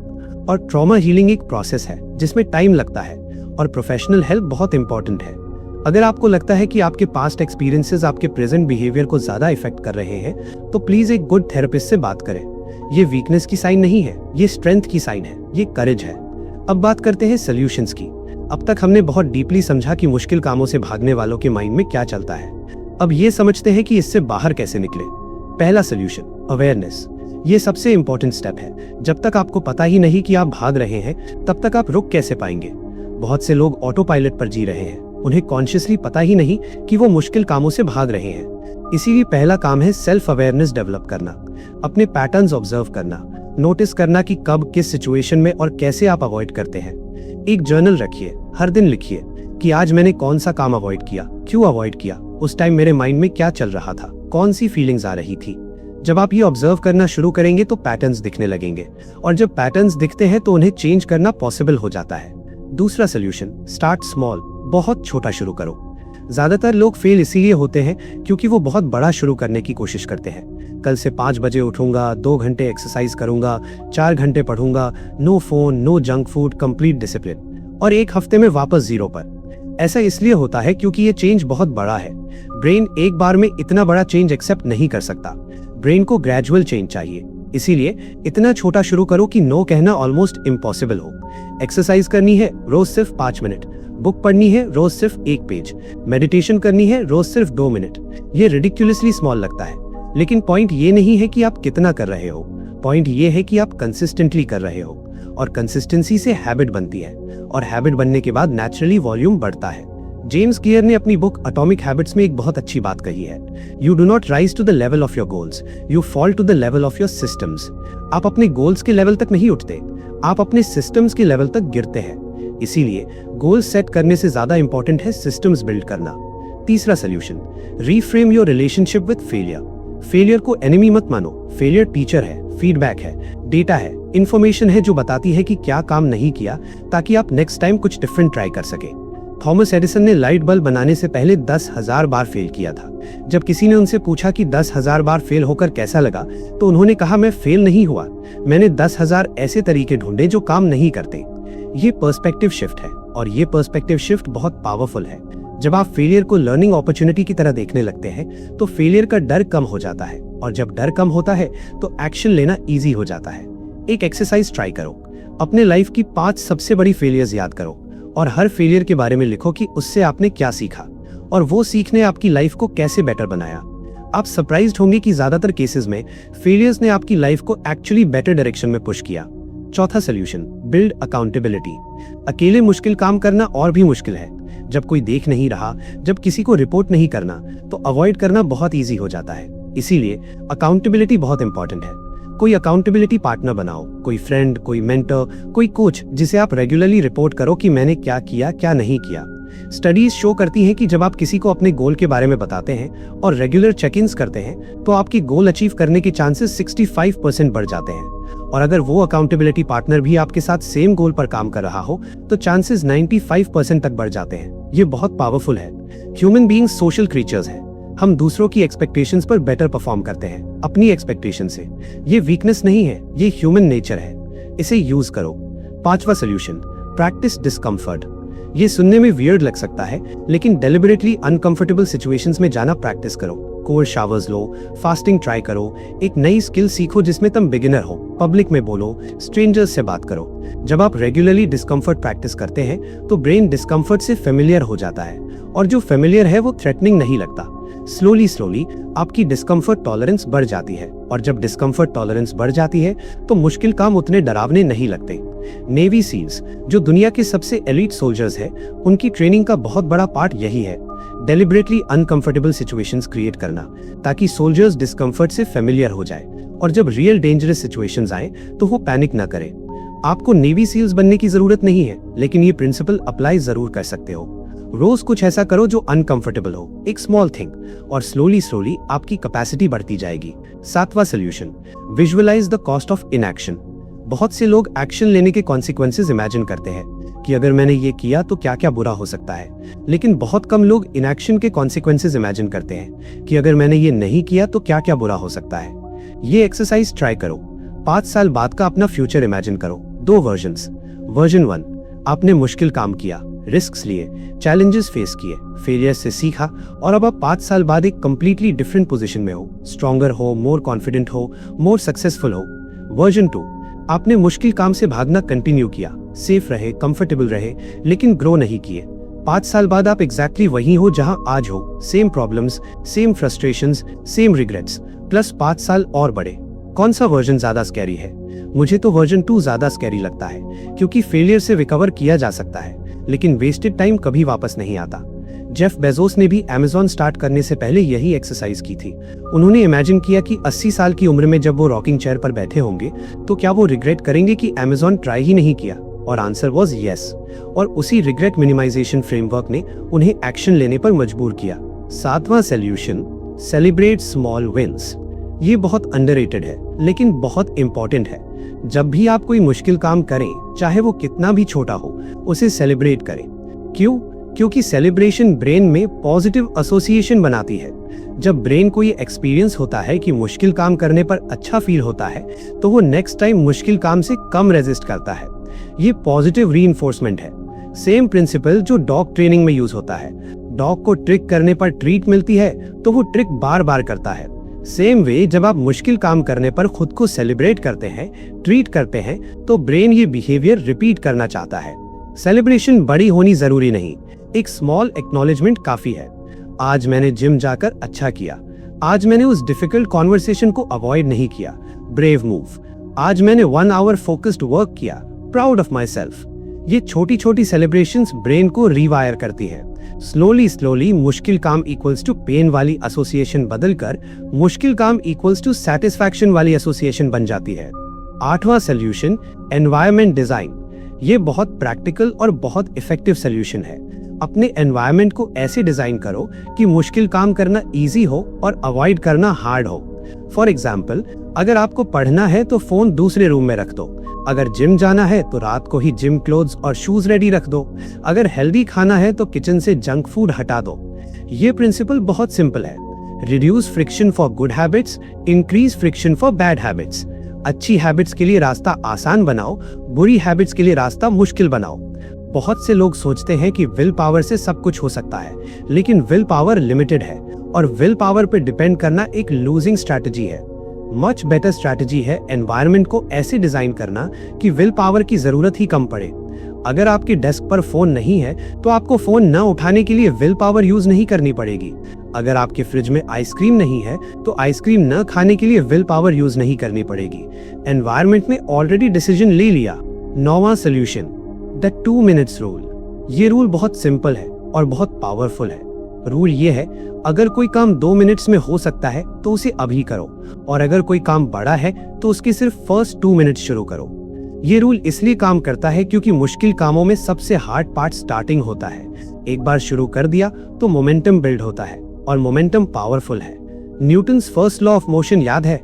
A: और ट्रॉमा हीलिंग एक प्रोसेस है जिसमें टाइम लगता है और प्रोफेशनल हेल्प बहुत इंपॉर्टेंट है। अगर आपको लगता है कि आपके पास्ट एक्सपीरियंसेस आपके प्रेजेंट बिहेवियर को ज्यादा इफेक्ट कर रहे हैं, तो प्लीज एक गुड थेरेपिस्ट से बात करें। ये वीकनेस की साइन नहीं है, ये स्ट्रेंथ की साइन है, ये करेज है। अब बात करते हैं सॉल्यूशंस की। अब तक हमने बहुत डीपली समझा कि मुश्किल कामों से भागने वालों के माइंड में क्या चलता है। अब ये समझते हैं कि इससे बाहर कैसे निकले। पहला सॉल्यूशन, अवेयरनेस। ये सबसे इंपॉर्टेंट स्टेप है। जब तक आपको पता ही नहीं कि आप भाग रहे हैं, तब तक आप रुक कैसे पाएंगे। बहुत से लोग ऑटो पायलट पर जी रहे हैं, उन्हें कॉन्शियसली पता ही नहीं कि वो मुश्किल कामों से भाग रहे हैं। इसीलिए पहला काम है सेल्फ अवेयरनेस डेवलप करना, अपने पैटर्न्स ऑब्जर्व करना, नोटिस करना कि कब, किस सिचुएशन में और कैसे आप अवॉइड करते हैं। एक जर्नल रखिए, हर दिन लिखिए कि आज मैंने कौन सा काम अवॉइड किया, क्यों अवॉइड किया, उस टाइम मेरे माइंड में क्या चल रहा था, कौन सी फीलिंग्स आ रही थी। जब आप ये ऑब्जर्व करना शुरू करेंगे तो पैटर्न्स दिखने लगेंगे, और जब पैटर्न्स दिखते हैं तो उन्हें चेंज करना पॉसिबल हो जाता है। दूसरा सॉल्यूशन, स्टार्ट स्मॉल। बहुत छोटा शुरू करो। ज्यादातर लोग फेल इसीलिए होते हैं क्योंकि वो बहुत बड़ा शुरू करने की कोशिश करते हैं। कल से 5 बजे उठूंगा, 2 घंटे एक्सरसाइज करूंगा, 4 घंटे पढ़ूंगा, no phone, no junk food, complete discipline, और 1 हफ्ते में वापस 0 पर। ऐसा इसलिए होता है क्योंकि ये चेंज बहुत बड़ा है। ब्रेन एक बार में इतना बड़ा चेंज एक्सेप्ट नहीं कर सकता। ब्रेन को ग्रेजुअल चेंज चाहिए। इसीलिए इतना छोटा शुरू करो कि नो कहना ऑलमोस्ट इम्पॉसिबल हो। एक्सरसाइज करनी है, रोज सिर्फ 5 मिनट। बुक पढ़नी है, रोज सिर्फ 1 पेज। मेडिटेशन करनी है, रोज सिर्फ 2 मिनट। ये रिडिक्युलसली स्मॉल लगता है, लेकिन पॉइंट ये नहीं है कि आप कितना कर रहे हो। पॉइंट ये है कि आप कंसिस्टेंटली कर रहे हो, और कंसिस्टेंसी से हैबिट बनती है, और हैबिट बनने के बाद नेचुरली वॉल्यूम बढ़ता है। जेम्स क्लियर ने अपनी बुक एटॉमिक हैबिट्स में एक बहुत अच्छी बात कही है। You do not rise to the level of your goals, you fall to the level of your systems. आप अपने गोल्स के लेवल तक नहीं उठते, आप अपने सिस्टम्स के लेवल तक गिरते हैं। इसीलिए गोल्स सेट करने से ज्यादा इंपॉर्टेंट है सिस्टम्स बिल्ड करना। तीसरा solution, reframe your relationship with failure. Failure को एनिमी मत मानो। फेलियर टीचर है, फीडबैक है, डेटा है, इंफॉर्मेशन है जो बताती है कि क्या काम नहीं किया, ताकि आप नेक्स्ट टाइम कुछ डिफरेंट ट्राई कर सके। थॉमस एडिसन ने लाइट बल्ब बनाने से पहले 10,000 बार फेल किया था। जब किसी ने उनसे पूछा कि 10,000 बार फेल होकर कैसा लगा, तो उन्होंने कहा, मैं फेल नहीं हुआ, मैंने 10,000 ऐसे तरीके ढूंढे जो काम नहीं करते। ये पर्सपेक्टिव शिफ्ट है, और ये पर्सपेक्टिव शिफ्ट बहुत पावरफुल है। जब आप फेलियर को लर्निंग अपॉर्चुनिटी की तरह देखने लगते हैं, तो फेलियर का डर कम हो जाता है, और जब डर कम होता है तो एक्शन लेना इजी हो जाता है। एक एक्सरसाइज ट्राई करो। अपने लाइफ की 5 सबसे बड़ी फेलियर्स याद करो, और हर फेलियर के बारे में लिखो कि उससे आपने क्या सीखा, और वो सीखने आपकी लाइफ को कैसे बेटर बनाया। आप सरप्राइज्ड होंगे कि ज्यादातर केसेस में फेलियर्स ने आपकी लाइफ को एक्चुअली बेटर डायरेक्शन में पुश किया। चौथा सॉल्यूशन, बिल्ड अकाउंटेबिलिटी। अकेले मुश्किल काम करना और भी मुश्किल है। जब कोई देख नहीं रहा, जब किसी को रिपोर्ट नहीं करना, तो अवॉइड करना बहुत ईजी हो जाता है। इसीलिए अकाउंटेबिलिटी बहुत इंपॉर्टेंट है। कोई अकाउंटेबिलिटी पार्टनर बनाओ, कोई फ्रेंड, कोई मेंटर, कोई कोच, जिसे आप रेगुलरली रिपोर्ट करो कि मैंने क्या किया, क्या नहीं किया। स्टडीज शो करती हैं कि जब आप किसी को अपने गोल के बारे में बताते हैं और रेगुलर चेक इन्स करते हैं, तो आपकी गोल अचीव करने के चांसेस 65% बढ़ जाते हैं। और अगर वो अकाउंटेबिलिटी पार्टनर भी आपके साथ सेम गोल पर काम कर रहा हो, तो चांसेस 95% तक बढ़ जाते हैं। ये बहुत पावरफुल है। ह्यूमन बीइंग्स सोशल क्रीचर्स हैं। हम दूसरों की एक्सपेक्टेशंस पर बेटर परफॉर्म करते हैं अपनी एक्सपेक्टेशन से। ये वीकनेस नहीं है, ये ह्यूमन नेचर है। इसे यूज करो। पांचवा सॉल्यूशन, प्रैक्टिस डिस्कम्फर्ट। ये सुनने में वियर्ड लग सकता है, लेकिन डेलिबरेटली अनकंफर्टेबल सिचुएशंस में जाना प्रैक्टिस करो। कोल्ड शावर्स लो, फास्टिंग ट्राई करो, एक नई स्किल सीखो जिसमें तुम बिगिनर हो, पब्लिक में बोलो, स्ट्रेंजर्स से बात करो। जब आप रेगुलरली डिस्कम्फर्ट प्रैक्टिस करते हैं, तो ब्रेन डिस्कम्फर्ट से फेमिलियर हो जाता है, और जो फेमिलियर है वो थ्रेटनिंग नहीं लगता। स्लोली आपकी डिस्कम्फर्ट टॉलरेंस बढ़ जाती है, और जब डिस्कम्फर्ट टॉलरेंस बढ़ जाती है तो मुश्किल काम उतने डरावने नहीं लगते। नेवी सील्स, जो दुनिया के सबसे एलीट सोल्जर्स हैं, उनकी ट्रेनिंग का बहुत बड़ा पार्ट यही है, डेलिबरेटली अनकंफर्टेबल सिचुएशंस क्रिएट करना, ताकि सोल्जर्स डिस्कम्फर्ट से फेमिलियर हो जाए, और जब रियल डेंजरस सिचुएशंस आए तो वो पैनिक ना करें। आपको नेवी सील्स बनने की जरूरत नहीं है, लेकिन ये प्रिंसिपल अप्लाई जरूर कर सकते हो। रोज कुछ ऐसा करो जो अनकंफर्टेबल हो, एक स्मॉल थिंग, और स्लोली आपकी कैपेसिटी बढ़ती जाएगी। सातवां solution, visualise the cost of inaction. बहुत से लोग एक्शन लेने के कॉन्सिक्वेंसेस इमेजिन करते हैं कि अगर मैंने ये किया तो क्या क्या बुरा हो सकता है, लेकिन बहुत कम लोग इनएक्शन के कॉन्सिक्वेंसेज इमेजिन करते हैं कि अगर मैंने ये नहीं किया तो क्या क्या बुरा हो सकता है। ये एक्सरसाइज ट्राई करो। 5 साल बाद का अपना फ्यूचर इमेजिन करो। 2 वर्जन्स। वर्जन 1, आपने मुश्किल काम किया, रिस्क्स लिए, चैलेंजेस फेस किए, फेलियर से सीखा और अब आप 5 साल बाद एक कंप्लीटली डिफरेंट पोजीशन में हो, स्ट्रॉन्गर हो, मोर कॉन्फिडेंट हो, मोर सक्सेसफुल हो। वर्जन 2, आपने मुश्किल काम से भागना कंटिन्यू किया, सेफ रहे, कंफर्टेबल रहे, लेकिन ग्रो नहीं किए। 5 साल बाद आप एग्जैक्टली वही हो जहां आज हो, same problems, same frustrations, same regrets, plus 5 साल और बड़े। कौन सा वर्जन ज्यादा स्कैरी है? मुझे तो वर्जन 2 ज्यादा स्कैरी लगता है, क्योंकि फेलियर से रिकवर किया जा सकता है, लेकिन वेस्टेड टाइम कभी वापस नहीं आता। जेफ बेजोस ने भी अमेज़न स्टार्ट करने से पहले यही एक्सरसाइज की थी। उन्होंने इमेजिन किया कि 80 साल की उम्र में जब वो रॉकिंग चेयर पर बैठे होंगे तो क्या वो रिग्रेट करेंगे कि अमेज़न ट्राई ही नहीं किया, और आंसर वाज यस। और उसी रिग्रेट मिनिमाइजेशन फ्रेमवर्क ने उन्हें एक्शन लेने पर मजबूर किया। 7वां सॉल्यूशन, सेलिब्रेट स्मॉल विंस। ये बहुत अंडररेटेड है, लेकिन बहुत इंपॉर्टेंट है। जब भी आप कोई मुश्किल काम करें, चाहे वो कितना भी छोटा हो, उसे सेलिब्रेट करें। क्यों? क्योंकि सेलिब्रेशन ब्रेन में पॉजिटिव एसोसिएशन बनाती है। जब ब्रेन को ये एक्सपीरियंस होता है कि मुश्किल काम करने पर अच्छा फील होता है, तो वो नेक्स्ट टाइम मुश्किल काम से कम रेजिस्ट करता है। ये पॉजिटिव रीइंफोर्समेंट है। सेम प्रिंसिपल जो डॉग ट्रेनिंग में यूज होता है। डॉग को ट्रिक करने पर ट्रीट मिलती है तो वो ट्रिक बार बार करता है। सेम वे, जब आप मुश्किल काम करने पर खुद को सेलिब्रेट करते हैं, ट्रीट करते हैं, तो ब्रेन ये बिहेवियर रिपीट करना चाहता है। सेलिब्रेशन बड़ी होनी जरूरी नहीं, एक स्मॉल एक्नॉलेजमेंट काफी है। आज मैंने जिम जाकर अच्छा किया। आज मैंने उस डिफिकल्ट कॉन्वर्सेशन को अवॉइड नहीं किया, ब्रेव मूव। आज मैंने 1 आवर फोकस्ड वर्क किया, प्राउड ऑफ माई सेल्फ। ये छोटी छोटी सेलिब्रेशंस ब्रेन को रिवायर करती है। स्लोली मुश्किल काम इक्वल्स टू पेन वाली एसोसिएशन बदलकर मुश्किल काम इक्वल्स टू सेटिस्फैक्शन वाली एसोसिएशन बन जाती है। 8वां सॉल्यूशन, एनवायरनमेंट डिजाइन। ये बहुत प्रैक्टिकल और बहुत इफेक्टिव सॉल्यूशन है। अपने एनवायरनमेंट को ऐसे डिजाइन करो कि मुश्किल काम करना इजी हो और अवॉइड करना हार्ड हो। फॉर एग्जाम्पल, अगर आपको पढ़ना है तो फोन दूसरे रूम में रख दो। अगर जिम जाना है तो रात को ही जिम क्लोथ्स और शूज रेडी रख दो। अगर हेल्दी खाना है तो किचन से जंक फूड हटा दो। ये प्रिंसिपल बहुत सिंपल है। Reduce friction for good habits, increase friction for bad habits. अच्छी हैबिट्स के लिए रास्ता आसान बनाओ, बुरी हैबिट्स के लिए रास्ता मुश्किल बनाओ। बहुत से लोग सोचते हैं कि विल पावर से सब कुछ हो सकता है, लेकिन विल पावर लिमिटेड है और विल पावर पर डिपेंड करना एक लूजिंग स्ट्रैटेजी है। मच बेटर स्ट्रैटेजी है एनवायरनमेंट को ऐसे डिजाइन करना कि विल पावर की जरूरत ही कम पड़े। अगर आपके डेस्क पर फोन नहीं है तो आपको फोन न उठाने के लिए विल पावर यूज नहीं करनी पड़ेगी। अगर आपके फ्रिज में आइसक्रीम नहीं है तो आइसक्रीम न खाने के लिए विल पावर यूज नहीं करनी पड़ेगी। एनवायरनमेंट ने ऑलरेडी डिसीजन ले लिया। 9वां सॉल्यूशन, द 2 मिनट्स रूल। ये रूल बहुत सिंपल है और बहुत पावरफुल है। रूल ये है, अगर कोई काम 2 मिनट्स में हो सकता है तो उसे अभी करो, और अगर कोई काम बड़ा है तो उसके सिर्फ फर्स्ट 2 मिनट्स शुरू करो। ये रूल इसलिए काम करता है क्योंकि मुश्किल कामों में सबसे हार्ड पार्ट स्टार्टिंग होता है। एक बार शुरू कर दिया तो मोमेंटम बिल्ड होता है, और मोमेंटम पावरफुल है। Newton's first law of motion याद है?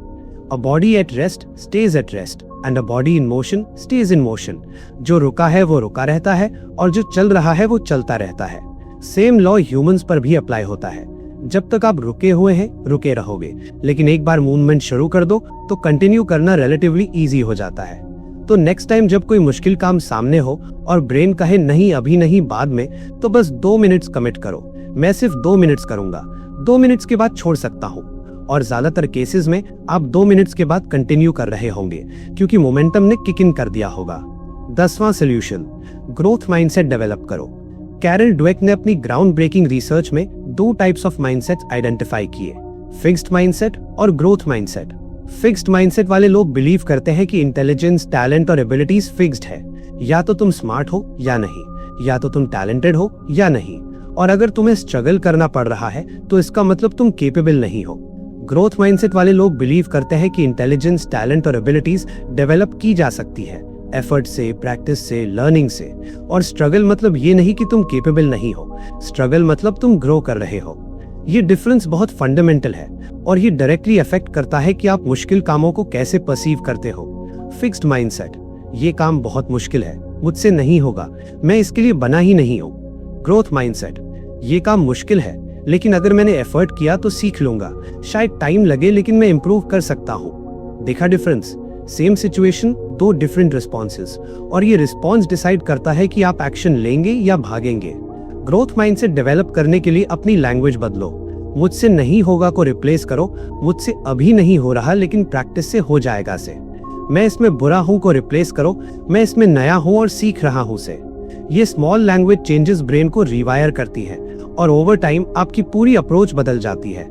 A: A body at rest stage at rest and a body in motion stage in motion. जो रुका है वो रुका रहता है, और जो चल रहा है वो चलता रहता है। सेम लॉ ह्यूमंस पर भी अप्लाई होता है। जब तक आप रुके हुए हैं रुके रहोगे, लेकिन एक बार मूवमेंट शुरू कर दो तो कंटिन्यू करना रिलेटिवली इजी हो जाता है। तो नेक्स्ट टाइम जब कोई मुश्किल काम सामने हो और ब्रेन कहे नहीं अभी नहीं बाद में, तो बस 2 मिनट्स कमिट करो। मैं सिर्फ 2 मिनट्स करूंगा, 2 मिनट्स के बाद छोड़ सकता हूँ। और ज्यादातर केसेस में आप 2 मिनट्स के बाद कंटिन्यू कर रहे होंगे, क्योंकि मोमेंटम ने किक इन कर दिया होगा। 10वां सॉल्यूशन, ग्रोथ माइंडसेट डेवलप करो। कैरल ड्वेक ने अपनी ग्राउंड ब्रेकिंग रिसर्च में 2 टाइप्स ऑफ माइंडसेट आइडेंटिफाई किए, फिक्स्ड माइंडसेट और ग्रोथ माइंडसेट। फिक्स्ड माइंडसेट वाले लोग बिलीव करते हैं कि इंटेलिजेंस, टैलेंट और एबिलिटीज फिक्स्ड है। या तो तुम स्मार्ट हो या नहीं, या तो तुम टैलेंटेड हो या नहीं, और अगर तुम्हें स्ट्रगल करना पड़ रहा है तो इसका मतलब तुम केपेबल नहीं हो। ग्रोथ माइंडसेट वाले लोग बिलीव करते हैं कि इंटेलिजेंस, टैलेंट और एबिलिटीज डेवलप की जा सकती है, एफर्ट से, प्रैक्टिस से, लर्निंग से। और स्ट्रगल मतलब ये नहीं कि तुम केपेबल नहीं हो, स्ट्रगल मतलब तुम ग्रो कर रहे हो। ये डिफरेंस बहुत फंडामेंटल है, और ये डायरेक्टली अफेक्ट करता है कि आप मुश्किल कामों को कैसे परसीव करते हो। फिक्स्ड माइंडसेट, ये काम बहुत मुश्किल है, मुझसे नहीं होगा, मैं इसके लिए बना ही नहीं हूँ। ग्रोथ माइंडसेट, ये काम मुश्किल है लेकिन अगर मैंने एफर्ट किया तो सीख लूंगा, शायद टाइम लगे लेकिन मैं इंप्रूव कर सकता हूँ। देखा डिफरेंस? सेम सिचुएशन, दो डिफरेंट रिस्पॉन्सेज, और ये रिस्पॉन्स डिसाइड करता है कि आप एक्शन लेंगे या भागेंगे। ग्रोथ माइंडसेट डेवलप करने के लिए अपनी लैंग्वेज बदलो। मुझसे नहीं होगा को रिप्लेस करो मुझसे अभी नहीं हो रहा लेकिन प्रैक्टिस से हो जाएगा से। मैं इसमें बुरा हूं को रिप्लेस करो मैं इसमें नया हूं और सीख रहा हूं से। ये स्मॉल लैंग्वेज चेंजेस ब्रेन को रिवायर करती है और ओवर टाइम आपकी पूरी अप्रोच बदल जाती है।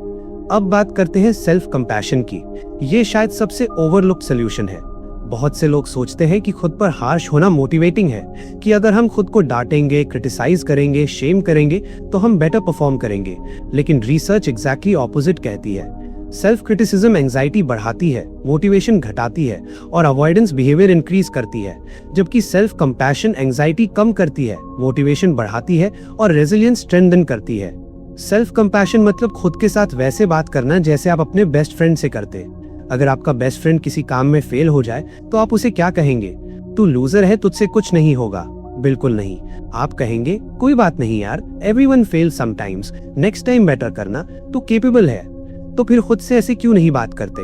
A: अब बात करते हैं सेल्फ कंपैशन की। ये शायद सबसे ओवरलुक्ड सोल्यूशन है। बहुत से लोग सोचते हैं कि खुद पर हार्श होना मोटिवेटिंग है, कि अगर हम खुद को डांटेंगे, क्रिटिसाइज करेंगे, शेम करेंगे तो हम बेटर परफॉर्म करेंगे। लेकिन रिसर्च एग्जैक्टली ऑपोजिट कहती है। सेल्फ क्रिटिसिज्म एंजाइटी बढ़ाती है, मोटिवेशन घटाती है और अवॉइडेंस बिहेवियर इंक्रीज करती है, जबकि सेल्फ कंपैशन एंजाइटी कम करती है, मोटिवेशन बढ़ाती है और रेजिलियंस स्ट्रेंथन करती है। सेल्फ कंपैशन मतलब खुद के साथ वैसे बात करना जैसे आप अपने बेस्ट फ्रेंड से करते। अगर आपका बेस्ट फ्रेंड किसी काम में फेल हो जाए तो आप उसे क्या कहेंगे? तू लूजर है, तुझसे कुछ नहीं होगा। बिल्कुल नहीं, आप कहेंगे कोई बात नहीं यार, everyone fail sometimes, next time better करना, तू केपेबल है। तो फिर खुद से ऐसे क्यों नहीं बात करते?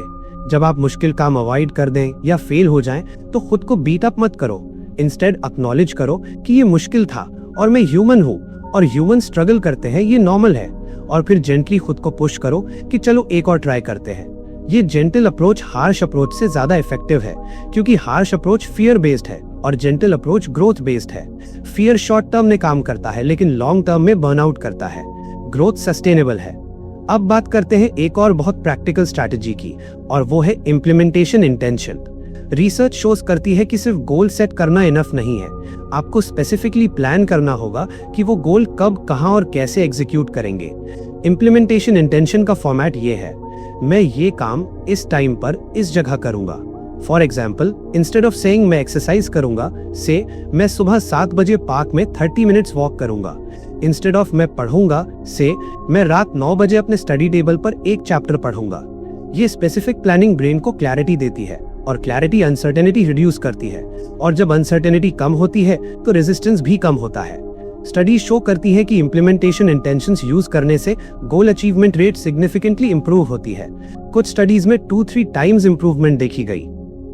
A: जब आप मुश्किल काम अवॉइड कर दें या फेल हो जाएं तो खुद को बीट अप मत करो, इंस्टेड एक्नॉलेज करो कि ये मुश्किल था और मैं ह्यूमन हूँ और ह्यूमन स्ट्रगल करते हैं, ये नॉर्मल है। और फिर जेंटली खुद को पुश करो कि चलो एक और ट्राई करते हैं। ये जेंटल अप्रोच हार्श अप्रोच से ज्यादा इफेक्टिव है, क्योंकि हार्श अप्रोच फियर बेस्ड है और जेंटल अप्रोच ग्रोथ बेस्ड है। फियर शॉर्ट टर्म में काम करता है लेकिन लॉन्ग टर्म में बर्नआउट करता है। ग्रोथ सस्टेनेबल है। अब बात करते हैं एक और बहुत प्रैक्टिकल स्ट्रैटेजी की, और वो है इम्प्लीमेंटेशन इंटेंशन। रिसर्च शोज करती है कि सिर्फ गोल सेट करना इनफ नहीं है, आपको स्पेसिफिकली प्लान करना होगा कि वो गोल कब, कहां और कैसे एग्जीक्यूट करेंगे। इम्प्लीमेंटेशन इंटेंशन का फॉर्मेट ये है, मैं ये काम इस टाइम पर इस जगह करूंगा। For example, instead of saying मैं एक्सरसाइज करूंगा, से मैं सुबह 7 बजे पार्क में 30 मिनट्स वॉक करूंगा। इंस्टेड ऑफ मैं पढ़ूंगा, से मैं रात 9 बजे अपने स्टडी टेबल पर एक चैप्टर पढ़ूंगा। ये स्पेसिफिक प्लानिंग ब्रेन को क्लैरिटी देती है और क्लैरिटी अनसर्टेनिटी रिड्यूस करती है, और जब अनसर्टेनिटी कम होती है तो रेजिस्टेंस भी कम होता है। स्टडीज शो करती है कि इम्प्लीमेंटेशन इंटेंशंस यूज करने से गोल अचीवमेंट रेट सिग्निफिकेंटली इंप्रूव होती है। कुछ स्टडीज में 2-3 टाइम्स इंप्रूवमेंट देखी गई।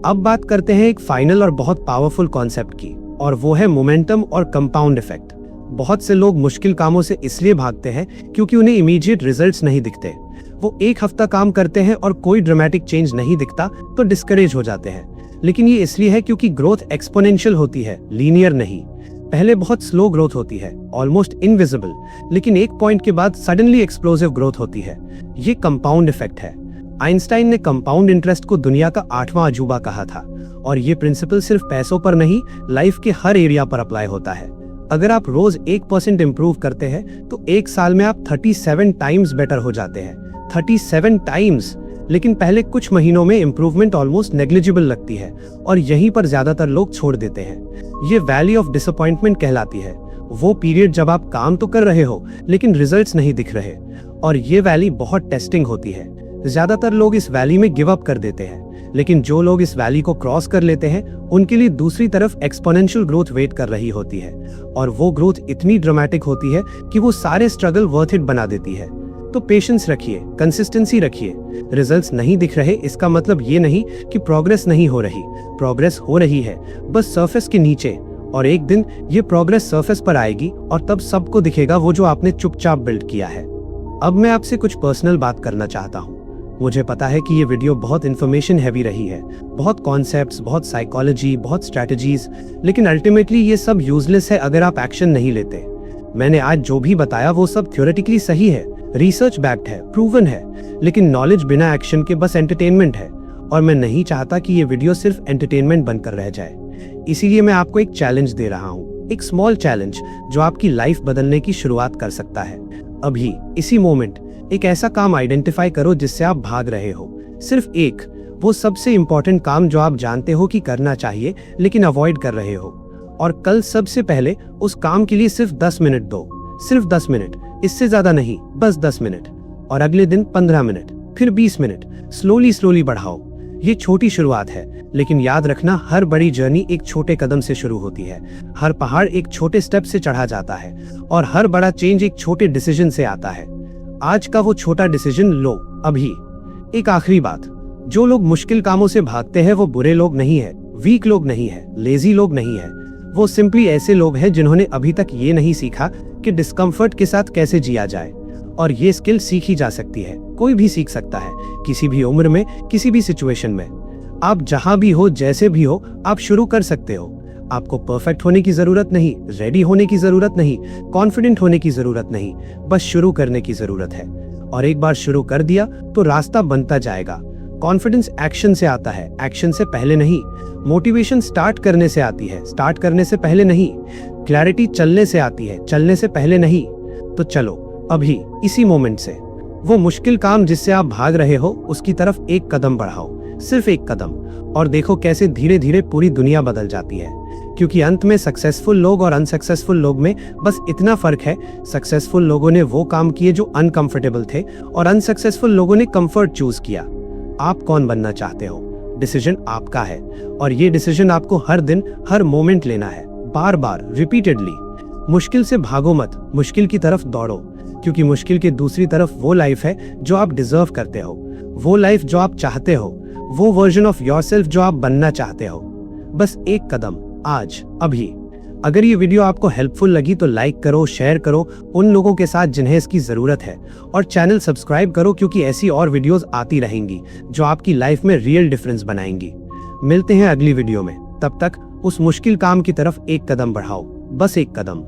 A: अब बात करते हैं एक फाइनल और बहुत पावरफुल कॉन्सेप्ट की, और वो है मोमेंटम और कंपाउंड इफेक्ट। बहुत से लोग मुश्किल कामों से इसलिए भागते हैं क्योंकि उन्हें इमीडिएट रिजल्ट्स नहीं दिखते। वो एक हफ्ता काम करते हैं और कोई ड्रामेटिक चेंज नहीं दिखता तो डिस्करेज हो जाते हैं। लेकिन ये इसलिए है क्योंकि ग्रोथ एक्सपोनेंशियल होती है, लीनियर नहीं। पहले बहुत स्लो ग्रोथ होती है, ऑलमोस्ट इनविजिबल, लेकिन एक पॉइंट के बाद सडनली एक्सप्लोसिव ग्रोथ होती है। ये कंपाउंड इफेक्ट है। आइंस्टाइन ने कंपाउंड इंटरेस्ट को दुनिया का 8वां अजूबा कहा था, और ये प्रिंसिपल सिर्फ पैसों पर नहीं, लाइफ के हर एरिया पर अप्लाई होता है। अगर आप रोज 1% इंप्रूव करते हैं तो एक साल में आप 37 टाइम्स बेटर हो जाते हैं। 37 टाइम्स। लेकिन पहले कुछ महीनों में इंप्रूवमेंट ऑलमोस्ट नेग्लिजिबल लगती है और यहीं पर ज्यादातर लोग छोड़ देते हैं। ये वैली ऑफ डिसअपॉइंटमेंट कहलाती है। वो पीरियड जब आप काम तो कर रहे हो लेकिन रिजल्ट्स नहीं दिख रहे, और ये वैली बहुत टेस्टिंग होती है। ज्यादातर लोग इस वैली में गिव अप कर देते हैं, लेकिन जो लोग इस वैली को क्रॉस कर लेते हैं उनके लिए दूसरी तरफ एक्सपोनेंशियल ग्रोथ वेट कर रही होती है, और वो ग्रोथ इतनी ड्रामेटिक होती है कि वो सारे स्ट्रगल वर्थ इट बना देती है। तो पेशेंस रखिए, कंसिस्टेंसी रखिए। रिजल्ट्स नहीं दिख रहे इसका मतलब ये नहीं कि प्रोग्रेस नहीं हो रही, प्रोग्रेस हो रही है, बस सरफेस के नीचे। और एक दिन ये प्रोग्रेस सरफेस पर आएगी और तब सबको दिखेगा वो जो आपने चुपचाप बिल्ड किया है। अब मैं आपसे कुछ पर्सनल बात करना चाहता हूँ। मुझे पता है कि ये वीडियो बहुत इन्फॉर्मेशन हैवी रही है, बहुत कॉन्सेप्ट्स, बहुत साइकोलॉजी, बहुत स्ट्रैटेजीज, लेकिन अल्टीमेटली ये सब यूजलेस है अगर आप एक्शन नहीं लेते। मैंने आज जो भी बताया वो सब थ्योरेटिकली सही है, रिसर्च बैक्ड है, प्रूवन है, लेकिन नॉलेज बिना एक्शन के बस एंटरटेनमेंट है। और मैं नहीं चाहता कि ये वीडियो सिर्फ एंटरटेनमेंट बनकर रह जाए। इसीलिए मैं आपको एक चैलेंज दे रहा हूँ, एक स्मॉल चैलेंज जो आपकी लाइफ बदलने की शुरुआत कर सकता है। अभी इसी मोमेंट एक ऐसा काम आइडेंटिफाई करो जिससे आप भाग रहे हो, सिर्फ एक, वो सबसे इंपॉर्टेंट काम जो आप जानते हो कि करना चाहिए लेकिन अवॉइड कर रहे हो। और कल सबसे पहले उस काम के लिए सिर्फ 10 मिनट दो, सिर्फ 10 मिनट, इससे ज्यादा नहीं, बस 10 मिनट। और अगले दिन 15 मिनट, फिर 20 मिनट, स्लोली बढ़ाओ। ये छोटी शुरुआत है, लेकिन याद रखना हर बड़ी जर्नी एक छोटे कदम से शुरू होती है। हर पहाड़ एक छोटे स्टेप से चढ़ा जाता है और हर बड़ा चेंज एक छोटे डिसीजन से आता है। आज का वो छोटा डिसीजन लो अभी। एक आखिरी बात, जो लोग मुश्किल कामों से भागते हैं वो बुरे लोग नहीं है, वीक लोग नहीं है, लेजी लोग नहीं है। वो सिंपली ऐसे लोग हैं जिन्होंने अभी तक ये नहीं सीखा कि डिस्कम्फर्ट के साथ कैसे जिया जाए। और ये स्किल सीखी जा सकती है, कोई भी सीख सकता है, किसी भी उम्र में, किसी भी सिचुएशन में। आप जहां भी हो, जैसे भी हो, आप शुरू कर सकते हो। आपको परफेक्ट होने की जरूरत नहीं, रेडी होने की जरूरत नहीं, कॉन्फिडेंट होने की जरूरत नहीं, बस शुरू करने की जरूरत है। और एक बार शुरू कर दिया तो रास्ता बनता जाएगा। कॉन्फिडेंस एक्शन से आता है, एक्शन से पहले नहीं। मोटिवेशन स्टार्ट करने से आती है, स्टार्ट करने से पहले नहीं। क्लैरिटी चलने से आती है, चलने से पहले नहीं। तो चलो अभी इसी मोमेंट से वो मुश्किल काम जिससे आप भाग रहे हो उसकी तरफ एक कदम बढ़ाओ, सिर्फ एक कदम, और देखो कैसे धीरे धीरे पूरी दुनिया बदल जाती है। क्योंकि अंत में सक्सेसफुल लोग और अनसक्सेसफुल लोग में बस इतना फर्क है, सक्सेसफुल लोगों ने वो काम किए जो अनकंफर्टेबल थे और अनसक्सेसफुल लोगों ने कंफर्ट चूज किया। आप कौन बनना चाहते हो, डिसीजन आपका है, और ये डिसीजन आपको हर दिन, हर मोमेंट लेना है, बार बार, रिपीटेडली। मुश्किल से भागो मत, मुश्किल की तरफ दौड़ो, क्योंकि मुश्किल के दूसरी तरफ वो लाइफ है जो आप डिजर्व करते हो, वो लाइफ जो आप चाहते हो, वो वर्जन ऑफ योरसेल्फ जो आप बनना चाहते हो। बस एक कदम, आज, अभी। अगर ये वीडियो आपको हेल्पफुल लगी तो लाइक करो, शेयर करो उन लोगों के साथ जिन्हें इसकी जरूरत है, और चैनल सब्सक्राइब करो क्योंकि ऐसी और वीडियोस आती रहेंगी जो आपकी लाइफ में रियल डिफरेंस बनाएंगी। मिलते हैं अगली वीडियो में, तब तक उस मुश्किल काम की तरफ एक कदम बढ़ाओ, बस एक कदम।